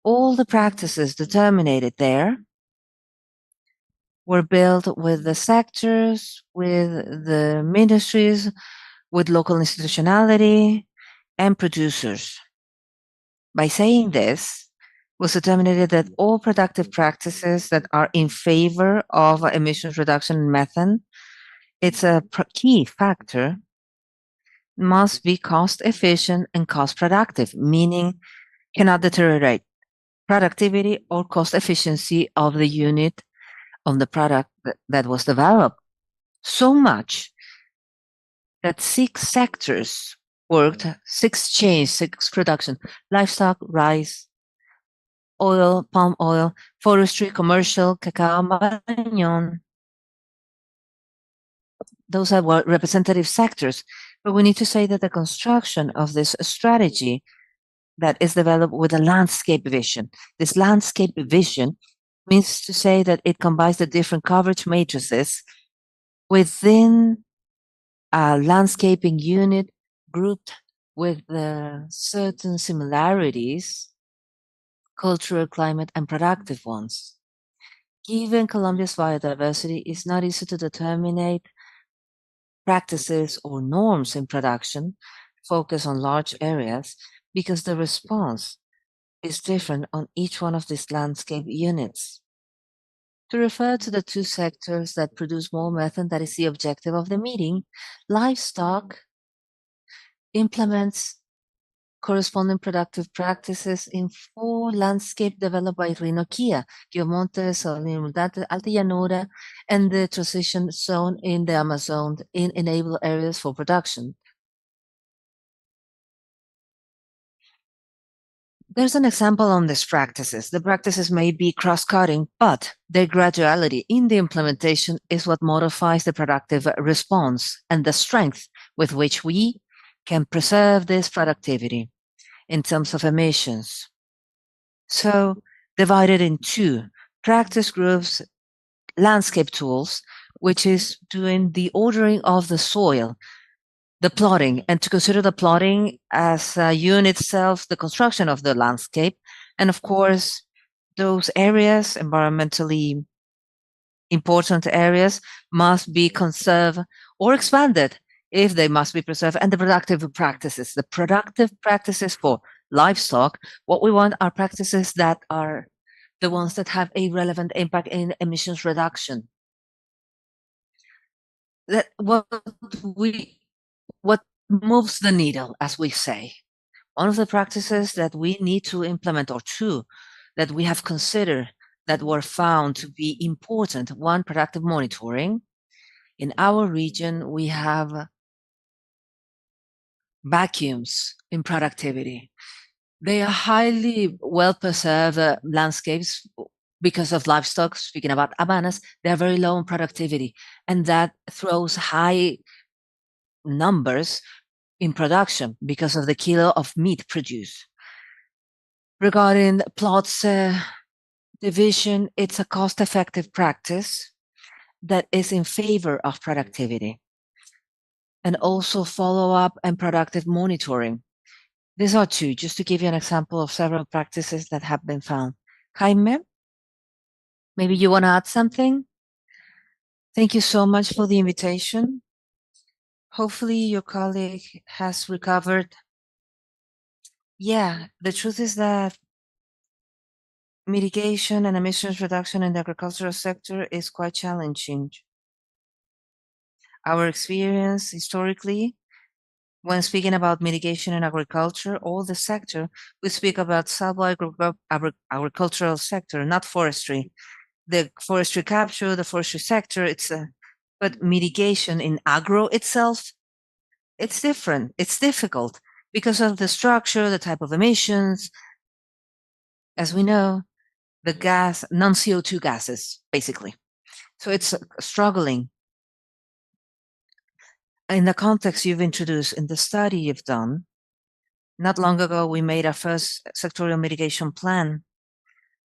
all the practices determined there were built with the sectors, with the ministries, with local institutionality and producers. By saying this, was determined that all productive practices that are in favor of emissions reduction in methane, it's a key factor, must be cost efficient and cost productive, meaning cannot deteriorate productivity or cost efficiency of the unit of the product that was developed. So much that 6 sectors worked, 6 chains, 6 production, livestock, rice, oil, palm oil, forestry, commercial, cacao, marañón. Those are representative sectors. But we need to say that the construction of this strategy that is developed with a landscape vision. This landscape vision means to say that it combines the different coverage matrices within a landscaping unit grouped with certain similarities, cultural, climate, and productive ones. Given Colombia's biodiversity, it's not easy to determine practices or norms in production focus on large areas because the response is different on each one of these landscape units. To refer to the 2 sectors that produce more methane, that is the objective of the meeting, livestock implements corresponding productive practices in 4 landscape developed by Rinoquia, Piemonte, Soledad, Alta Llanura, and the transition zone in the Amazon in enable areas for production. There's an example on these practices. The practices may be cross-cutting, but their graduality in the implementation is what modifies the productive response and the strength with which we can preserve this productivity in terms of emissions. So, divided in 2, practice groups, landscape tools, which is doing the ordering of the soil, the plotting, and to consider the plotting as a unit itself, the construction of the landscape, and of course, those areas, environmentally important areas, must be conserved or expanded if they must be preserved, and the productive practices. The productive practices for livestock, what we want are practices that are the ones that have a relevant impact in emissions reduction. That what moves the needle, as we say. One of the practices that we need to implement, or 2 that we have considered that were found to be important, 1, productive monitoring. In our region, we have vacuums in productivity. They are highly well-preserved landscapes because of livestock. Speaking about habanas, they are very low in productivity, and that throws high numbers in production because of the kilo of meat produced. Regarding plots division, it's a cost-effective practice that is in favor of productivity, and also follow-up and productive monitoring. These are two, just to give you an example of several practices that have been found. Jaime, maybe you want to add something? Thank you so much for the invitation. Hopefully your colleague has recovered. Yeah, the truth is that mitigation and emissions reduction in the agricultural sector is quite challenging. Our experience historically, when speaking about mitigation in agriculture or the sector, we speak about agricultural sector, not forestry. The forestry capture, the forestry sector, but mitigation in agro itself, it's different. It's difficult because of the structure, the type of emissions. As we know, the gas, non-CO2 gases, basically. So it's struggling. In the context you've introduced, in the study you've done, not long ago, we made our first sectorial mitigation plan,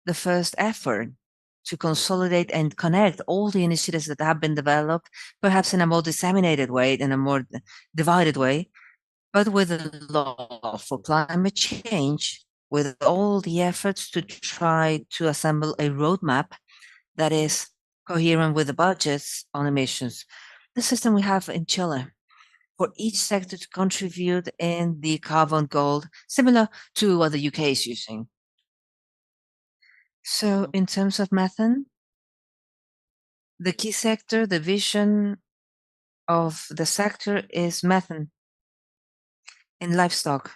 the first effort to consolidate and connect all the initiatives that have been developed, perhaps in a more disseminated way, in a more divided way, but with a law for climate change, with all the efforts to try to assemble a roadmap that is coherent with the budgets on emissions. The system we have in Chile, for each sector to contribute in the carbon goal, similar to what the UK is using. So in terms of methane, the key sector, the vision of the sector is methane in livestock,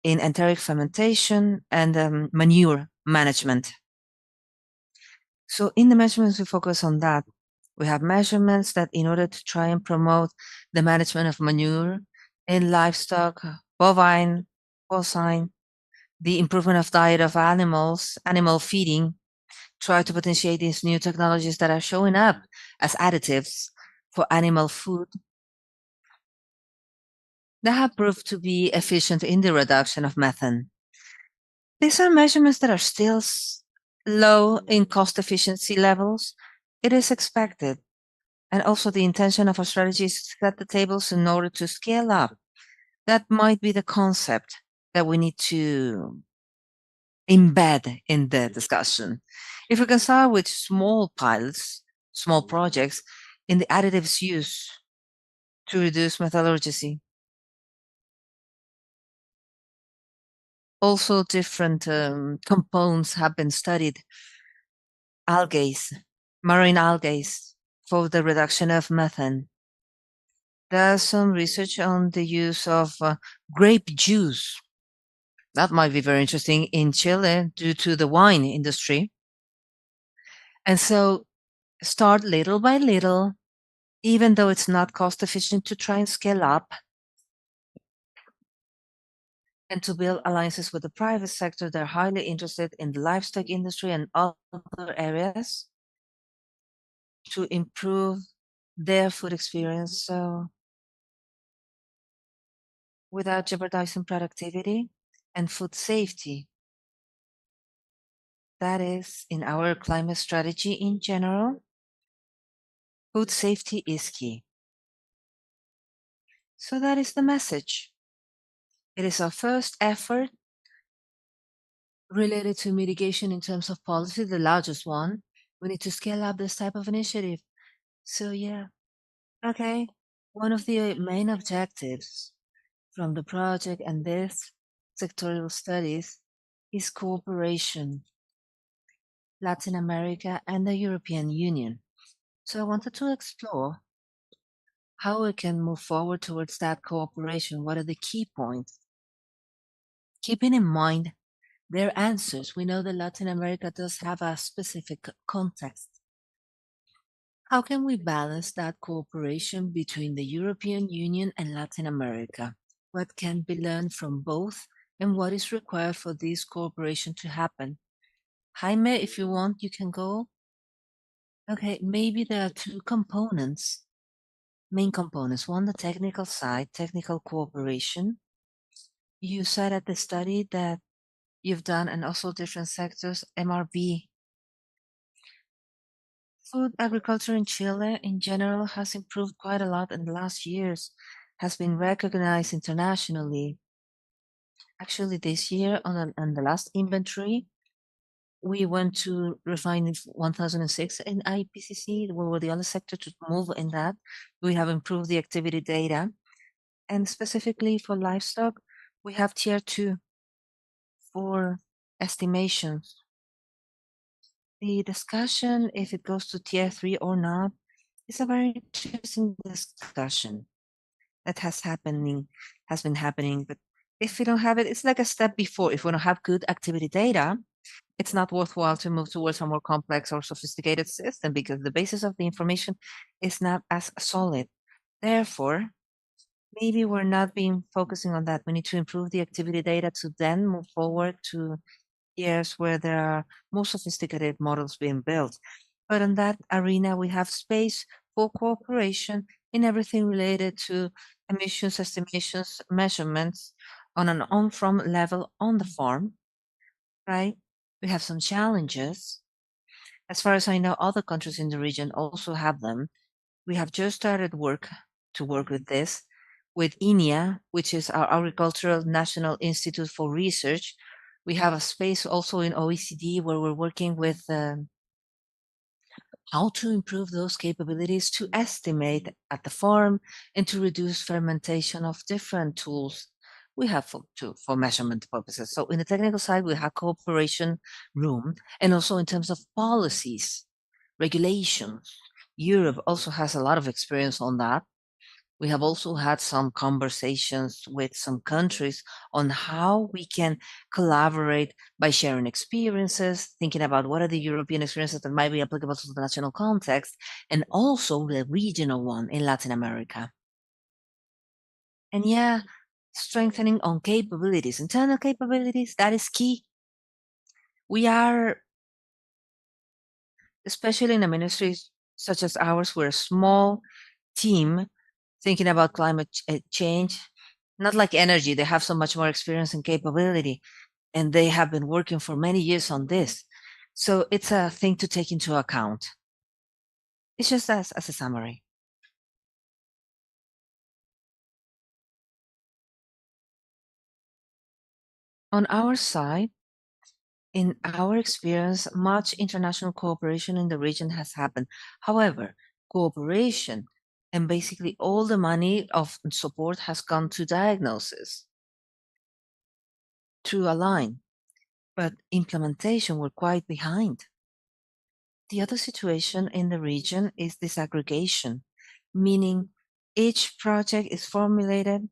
in enteric fermentation, and manure management. So in the measurements, we focus on that. We have measurements that in order to try and promote the management of manure in livestock, bovine, porcine, the improvement of diet of animals, animal feeding, try to potentiate these new technologies that are showing up as additives for animal food that have proved to be efficient in the reduction of methane. These are measurements that are still low in cost efficiency levels. It is expected. And also the intention of our strategy is to set the tables in order to scale up. That might be the concept that we need to embed in the discussion. If we can start with small pilots, small projects in the additives used to reduce metallurgy. Also different compounds have been studied. Algae, marine algae for the reduction of methane. There's some research on the use of grape juice. That might be very interesting in Chile due to the wine industry. And so start little by little, even though it's not cost efficient, to try and scale up and to build alliances with the private sector. They're highly interested in the livestock industry and other areas to improve their food experience. So without jeopardizing productivity and food safety. That is, in our climate strategy in general, food safety is key. So that is the message. It is our first effort related to mitigation in terms of policy, the largest one. We need to scale up this type of initiative. So yeah, okay. One of the main objectives from the project and this sectorial studies is cooperation, Latin America and the European Union. So I wanted to explore how we can move forward towards that cooperation. What are the key points? Keeping in mind their answers, we know that Latin America does have a specific context. How can we balance that cooperation between the European Union and Latin America? What can be learned from both and what is required for this cooperation to happen? Jaime, if you want, you can go. Okay, maybe there are two components main components. One, the technical side, technical cooperation. You said at the study that you've done, and also different sectors, MRV. Food agriculture in Chile in general has improved quite a lot in the last years, has been recognized internationally. Actually, this year on the last inventory, we went to refining 1006 in IPCC. We were the only sector to move in that. We have improved the activity data. And specifically for livestock, we have tier 2 for estimations. The discussion, if it goes to tier 3 or not, is a very interesting discussion that has been happening. But if we don't have it, it's like a step before. If we don't have good activity data, it's not worthwhile to move towards a more complex or sophisticated system because the basis of the information is not as solid. Therefore, maybe we're not being focusing on that. We need to improve the activity data to then move forward to years where there are more sophisticated models being built. But in that arena, we have space for cooperation in everything related to emissions estimations, measurements on an on-farm level on the farm, right? We have some challenges. As far as I know, other countries in the region also have them. We have just started to work with this with INIA, which is our Agricultural National Institute for Research. We have a space also in OECD where we're working with how to improve those capabilities to estimate at the farm and to reduce fermentation of different tools we have for measurement purposes. So in the technical side, we have cooperation room, and also in terms of policies, regulations. Europe also has a lot of experience on that. We have also had some conversations with some countries on how we can collaborate by sharing experiences, thinking about what are the European experiences that might be applicable to the national context, and also the regional one in Latin America. And yeah, strengthening on capabilities, internal capabilities, that is key. We are, especially in a ministry such as ours, we're a small team thinking about climate change, not like energy. They have so much more experience and capability, and they have been working for many years on this. So it's a thing to take into account. It's just as a summary. On our side, in our experience, much international cooperation in the region has happened. However, cooperation and basically all the money of support has gone to diagnosis, to align, but implementation we're quite behind. The other situation in the region is disaggregation, meaning each project is formulated.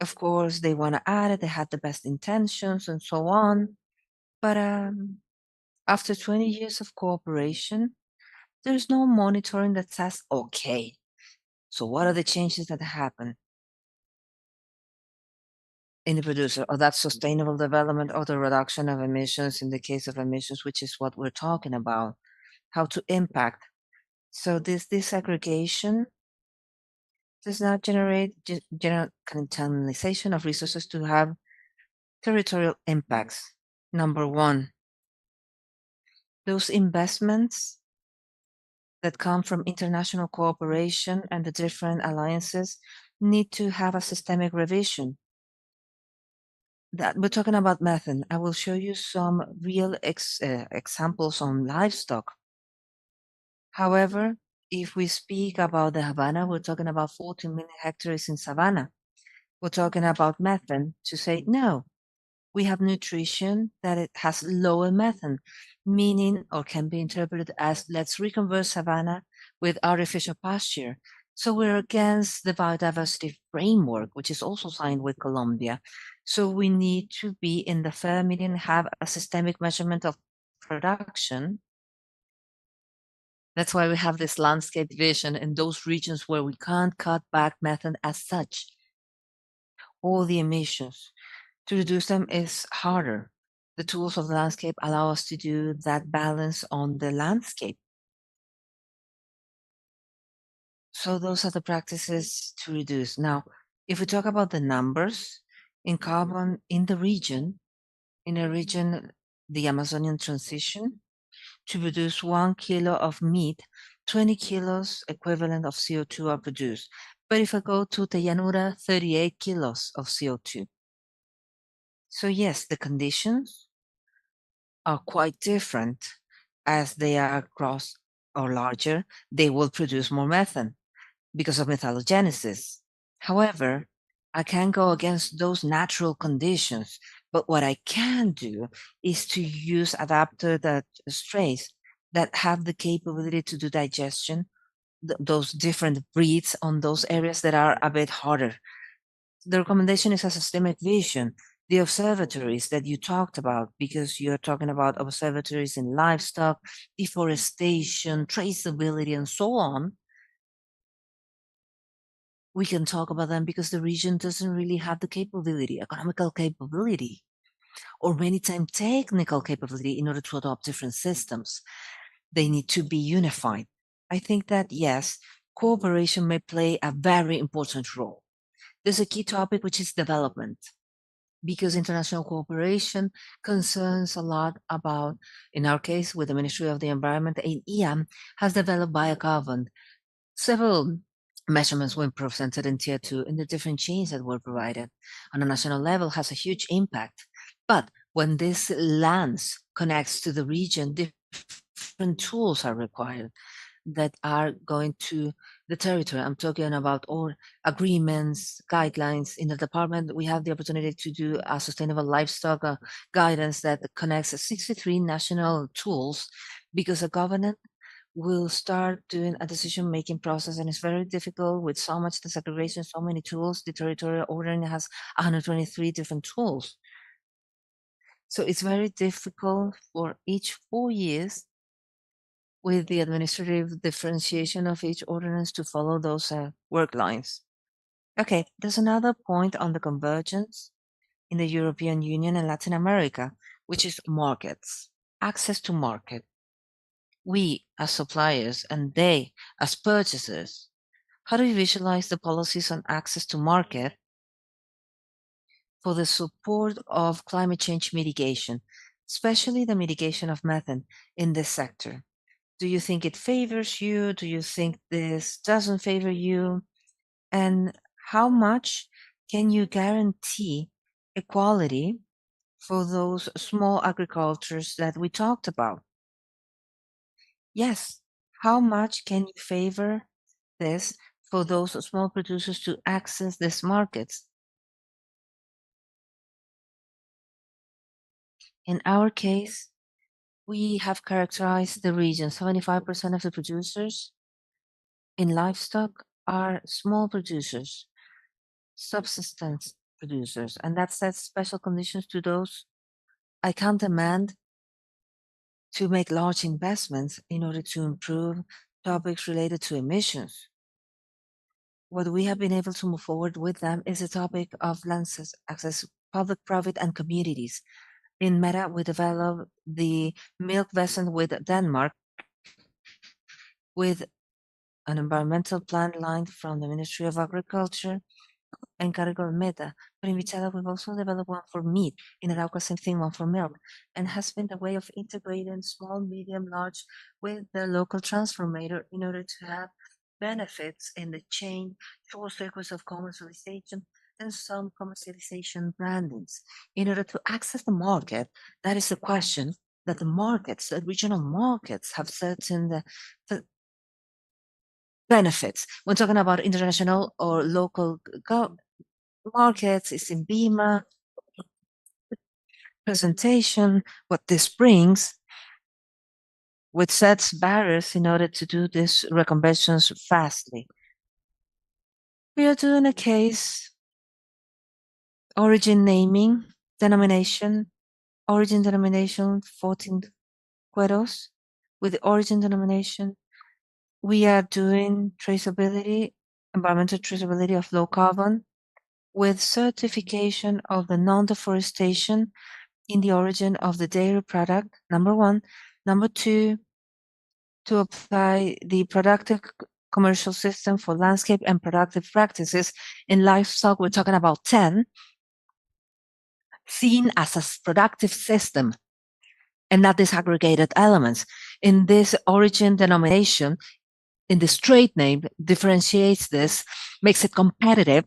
Of course, they want to add it, they have the best intentions and so on. But after 20 years of cooperation, there's no monitoring that says, okay, so what are the changes that happen in the producer, or that sustainable development or the reduction of emissions in the case of emissions, which is what we're talking about, how to impact. So this disaggregation does not generate general internalization of resources to have territorial impacts. Number one, those investments that come from international cooperation and the different alliances need to have a systemic revision. That we're talking about methane. I will show you some real examples on livestock. However, if we speak about the Havana, we're talking about 14 million hectares in savanna. We're talking about methane to say, no, we have nutrition that it has lower methane, meaning or can be interpreted as let's reconvert savanna with artificial pasture. So we're against the biodiversity framework, which is also signed with Colombia. So we need to be in the fair median, have a systemic measurement of production. That's why we have this landscape vision in those regions where we can't cut back methane as such. All the emissions. To reduce them is harder. The tools of the landscape allow us to do that balance on the landscape. So those are the practices to reduce. Now, if we talk about the numbers in carbon in the region, the Amazonian transition, to produce 1 kilo of meat, 20 kilos equivalent of CO2 are produced. But if I go to the Llanura, 38 kilos of CO2. So yes, the conditions are quite different. As they are gross or larger, they will produce more methane because of metallogenesis. However, I can't go against those natural conditions, but what I can do is to use adapted strains that have the capability to do digestion, those different breeds on those areas that are a bit harder. The recommendation is a systemic vision. The observatories that you talked about, because you're talking about observatories in livestock, deforestation, traceability, and so on, we can talk about them because the region doesn't really have the capability, economical capability, or many times technical capability in order to adopt different systems. They need to be unified. I think that, yes, cooperation may play a very important role. There's a key topic, which is development, because international cooperation concerns a lot about, in our case, with the Ministry of the Environment, EM has developed biocarbon. Several measurements were presented in Tier 2 in the different chains that were provided on a national level has a huge impact. But when this lands connects to the region, different tools are required that are going to the territory. I'm talking about all agreements, guidelines. In the department, we have the opportunity to do a sustainable livestock guidance that connects 63 national tools, because a government will start doing a decision-making process, and it's very difficult with so much disaggregation, so many tools. The territorial ordering has 123 different tools. So it's very difficult for each 4 years with the administrative differentiation of each ordinance to follow those work lines. Okay, there's another point on the convergence in the European Union and Latin America, which is markets, access to market. We as suppliers and they as purchasers, how do you visualize the policies on access to market for the support of climate change mitigation, especially the mitigation of methane in this sector? Do you think it favors you? Do you think this doesn't favor you? And how much can you guarantee equality for those small agricultures that we talked about? Yes, how much can you favor this for those small producers to access these markets? In our case, we have characterized the region. 75% of the producers in livestock are small producers, subsistence producers, and that sets special conditions to those. I can't demand to make large investments in order to improve topics related to emissions. What we have been able to move forward with them is the topic of land access, public, private, and communities. In Meta, we developed the milk vessel with Denmark with an environmental plan line from the Ministry of Agriculture and Cargo Meta. But in Vichada, we've also developed one for meat. In Arauca, same thing, one for milk. And has been a way of integrating small, medium, large with the local transformator in order to have benefits in the chain, short circuits of commercialization, and some commercialization brandings. In order to access the market, that is the question that the markets, the regional markets, have certain benefits. When talking about international or local markets, it's in BIMA presentation, what this brings, which sets barriers in order to do these reconversions fastly. We are doing a case, origin naming, denomination, origin denomination 14 cueros. With the origin denomination, we are doing traceability, environmental traceability of low carbon, with certification of the non-deforestation in the origin of the dairy product, number one. Number two, to apply the productive commercial system for landscape and productive practices. In livestock, we're talking about 10, seen as a productive system and not disaggregated elements. In this origin denomination, in this trade name, differentiates this, makes it competitive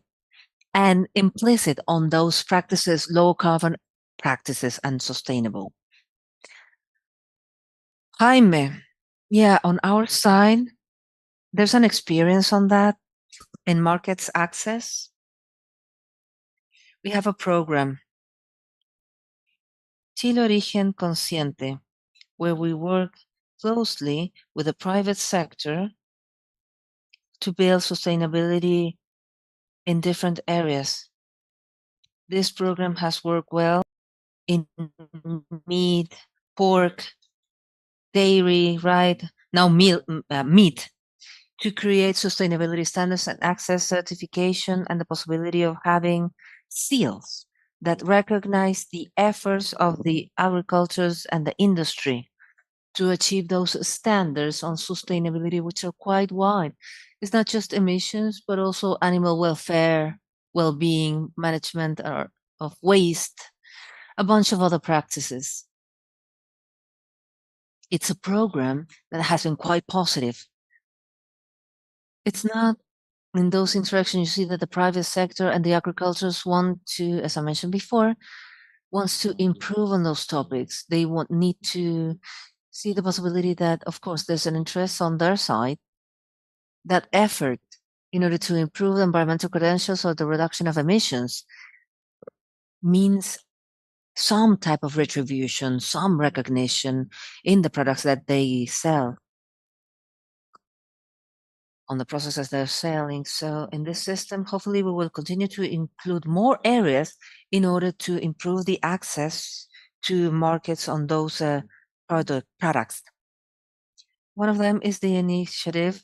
and implicit on those practices, low carbon practices and sustainable. Jaime, yeah, on our side, there's an experience on that in markets access. We have a program, Chile Origen Consciente, where we work closely with the private sector to build sustainability in different areas. This program has worked well in meat, pork, dairy, right? Now meat, to create sustainability standards and access certification and the possibility of having seals that recognize the efforts of the agricultures and the industry to achieve those standards on sustainability, which are quite wide. It's not just emissions, but also animal welfare, well-being, management of waste, a bunch of other practices. It's a program that has been quite positive. It's not in those interactions you see that the private sector and the agriculturists want to, as I mentioned before, wants to improve on those topics. They need to see the possibility that, of course, there's an interest on their side, that effort in order to improve the environmental credentials or the reduction of emissions means some type of retribution, some recognition in the products that they sell, on the processes they're selling. So in this system, hopefully we will continue to include more areas in order to improve the access to markets on those products. One of them is the initiative,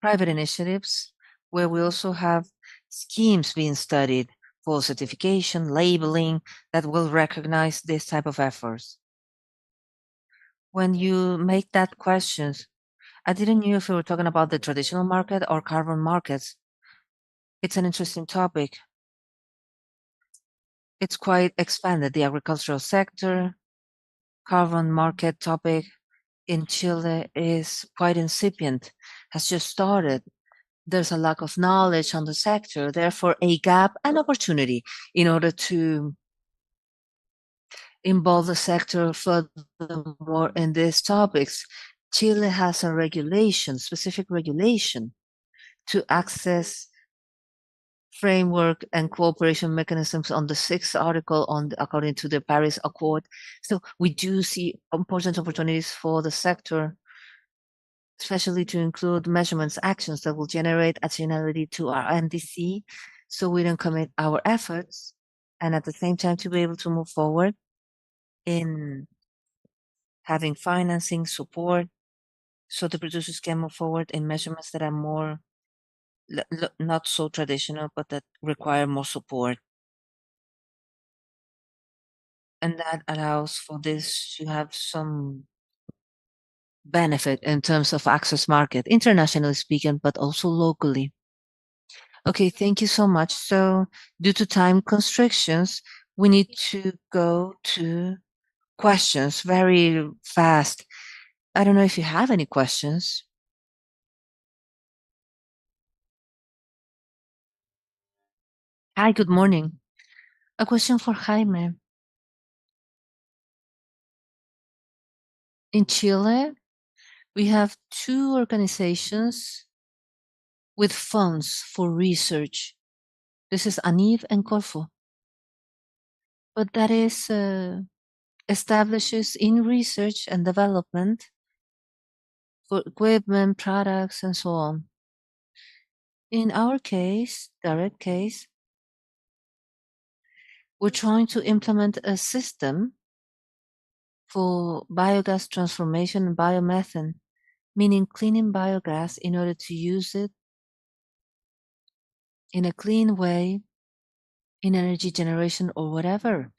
private initiatives, where we also have schemes being studied for certification, labeling, that will recognize this type of efforts. When you make that questions, I didn't know if we were talking about the traditional market or carbon markets. It's an interesting topic. It's quite expanded. The agricultural sector, carbon market topic in Chile is quite incipient, has just started. There's a lack of knowledge on the sector, therefore a gap and opportunity in order to involve the sector furthermore in these topics. Chile has a regulation, specific regulation, to access framework and cooperation mechanisms on the 6th article according to the Paris Accord. So we do see important opportunities for the sector, especially to include measurements actions that will generate additionality to our NDC, so we don't commit our efforts, and at the same time to be able to move forward in having financing support so the producers can move forward in measurements that are more not so traditional, but that require more support. And that allows for this to have some benefit in terms of access market, internationally speaking, but also locally. Okay, thank you so much. So due to time constrictions, we need to go to questions very fast. I don't know if you have any questions. Hi, good morning. A question for Jaime. In Chile, we have 2 organizations with funds for research. This is ANIV and Corfo. But that is establishes in research and development for equipment, products, and so on. In our case, direct case, we're trying to implement a system for biogas transformation and biomethane, meaning cleaning biogas in order to use it in a clean way in energy generation or whatever.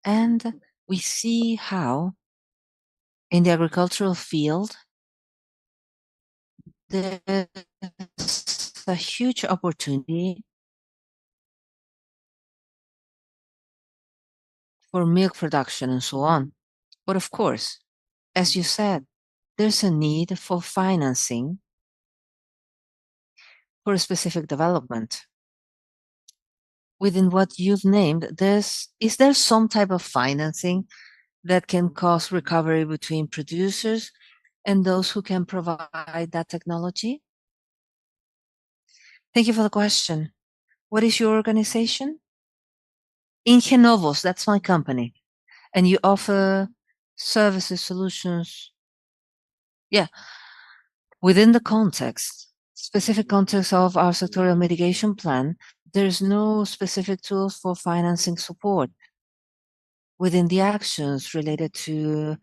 And we see how in the agricultural field, there's a huge opportunity for milk production and so on. But of course, as you said, there's a need for financing for a specific development. Within what you've named, is there some type of financing that can cause recovery between producers and those who can provide that technology? Thank you for the question. What is your organization? Ingenovos, that's my company. And you offer services, solutions. Yeah, within the context, specific context of our sectorial mitigation plan, there's no specific tools for financing support within the actions related to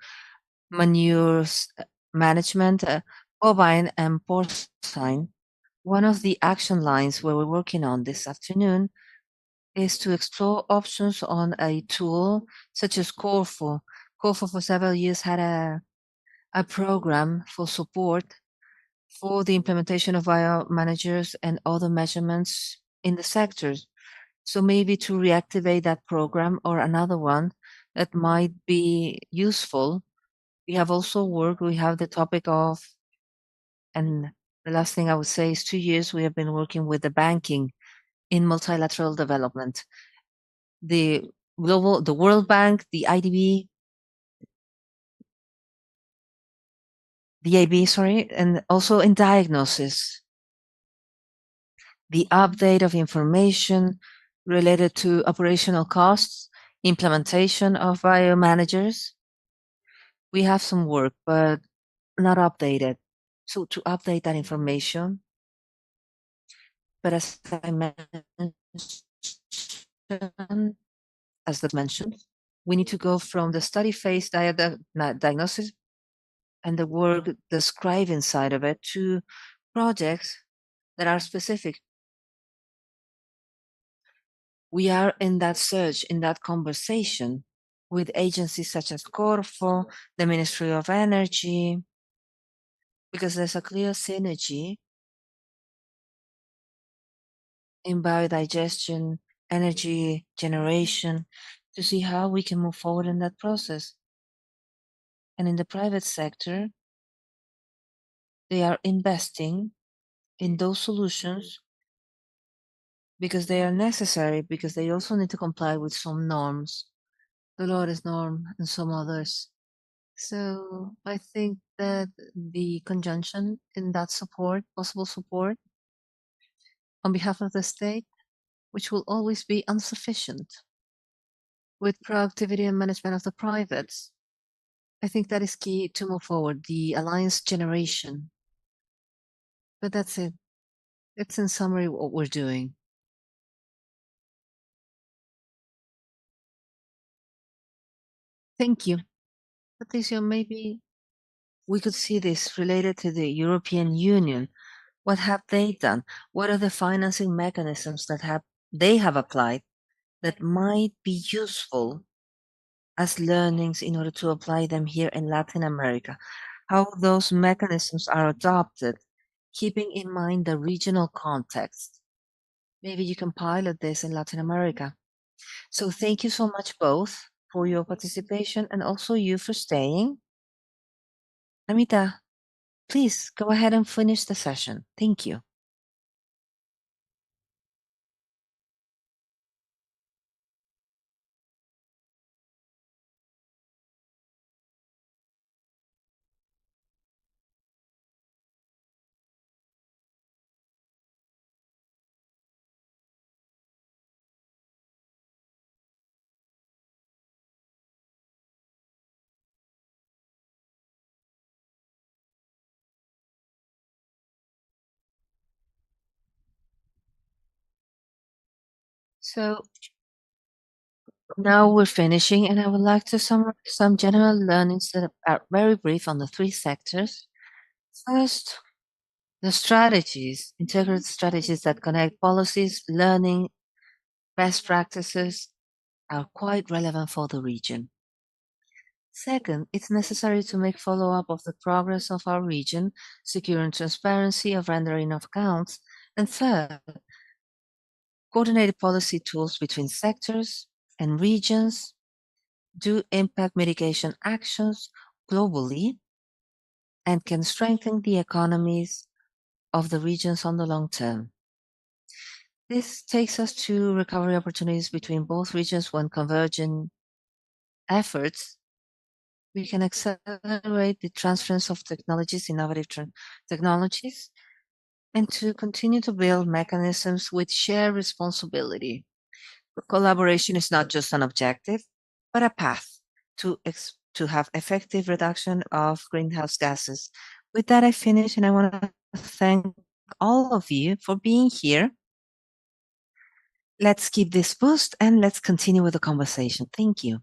manures management, bovine and porcine. One of the action lines where we're working on this afternoon is to explore options on a tool such as Corfu. Corfu for several years had a program for support for the implementation of bio managers and other measurements in the sectors. So maybe to reactivate that program or another one that might be useful. We have also worked, we have the topic of, and the last thing I would say is 2 years we have been working with the banking in multilateral development. The World Bank, the IDB, the AB, sorry, and also in diagnosis. The update of information related to operational costs, implementation of biomanagers. We have some work, but not updated. So to update that information, but as I mentioned, as that mentioned, we need to go from the study phase diagnosis and the work described inside of it to projects that are specific. We are in that search, in that conversation with agencies such as Corfo, the Ministry of Energy, because there's a clear synergy in biodigestion, energy generation, to see how we can move forward in that process. And in the private sector, they are investing in those solutions because they are necessary, because they also need to comply with some norms, the Dolores norm and some others. So I think that the conjunction in that support, possible support on behalf of the state, which will always be insufficient, with productivity and management of the privates, I think that is key to move forward, the alliance generation. But that's it. It's in summary what we're doing. Thank you. Patricio, maybe we could see this related to the European Union. What have they done? What are the financing mechanisms that they have applied that might be useful as learnings in order to apply them here in Latin America? How those mechanisms are adopted, keeping in mind the regional context. Maybe you can pilot this in Latin America. So thank you so much both for your participation and also you for staying. Amita, please go ahead and finish the session. Thank you. So now we're finishing, and I would like to summarize some general learnings that are very brief on the three sectors. First, the strategies, integrated strategies that connect policies, learning, best practices are quite relevant for the region. Second, it's necessary to make follow-up of the progress of our region, securing transparency of rendering of accounts. And third, coordinated policy tools between sectors and regions do impact mitigation actions globally and can strengthen the economies of the regions on the long term. This takes us to recovery opportunities between both regions when convergent efforts. We can accelerate the transference of technologies, innovative technologies, and to continue to build mechanisms with shared responsibility. Collaboration is not just an objective, but a path to have effective reduction of greenhouse gases. With that, I finish, and I want to thank all of you for being here. Let's keep this boost and let's continue with the conversation. Thank you.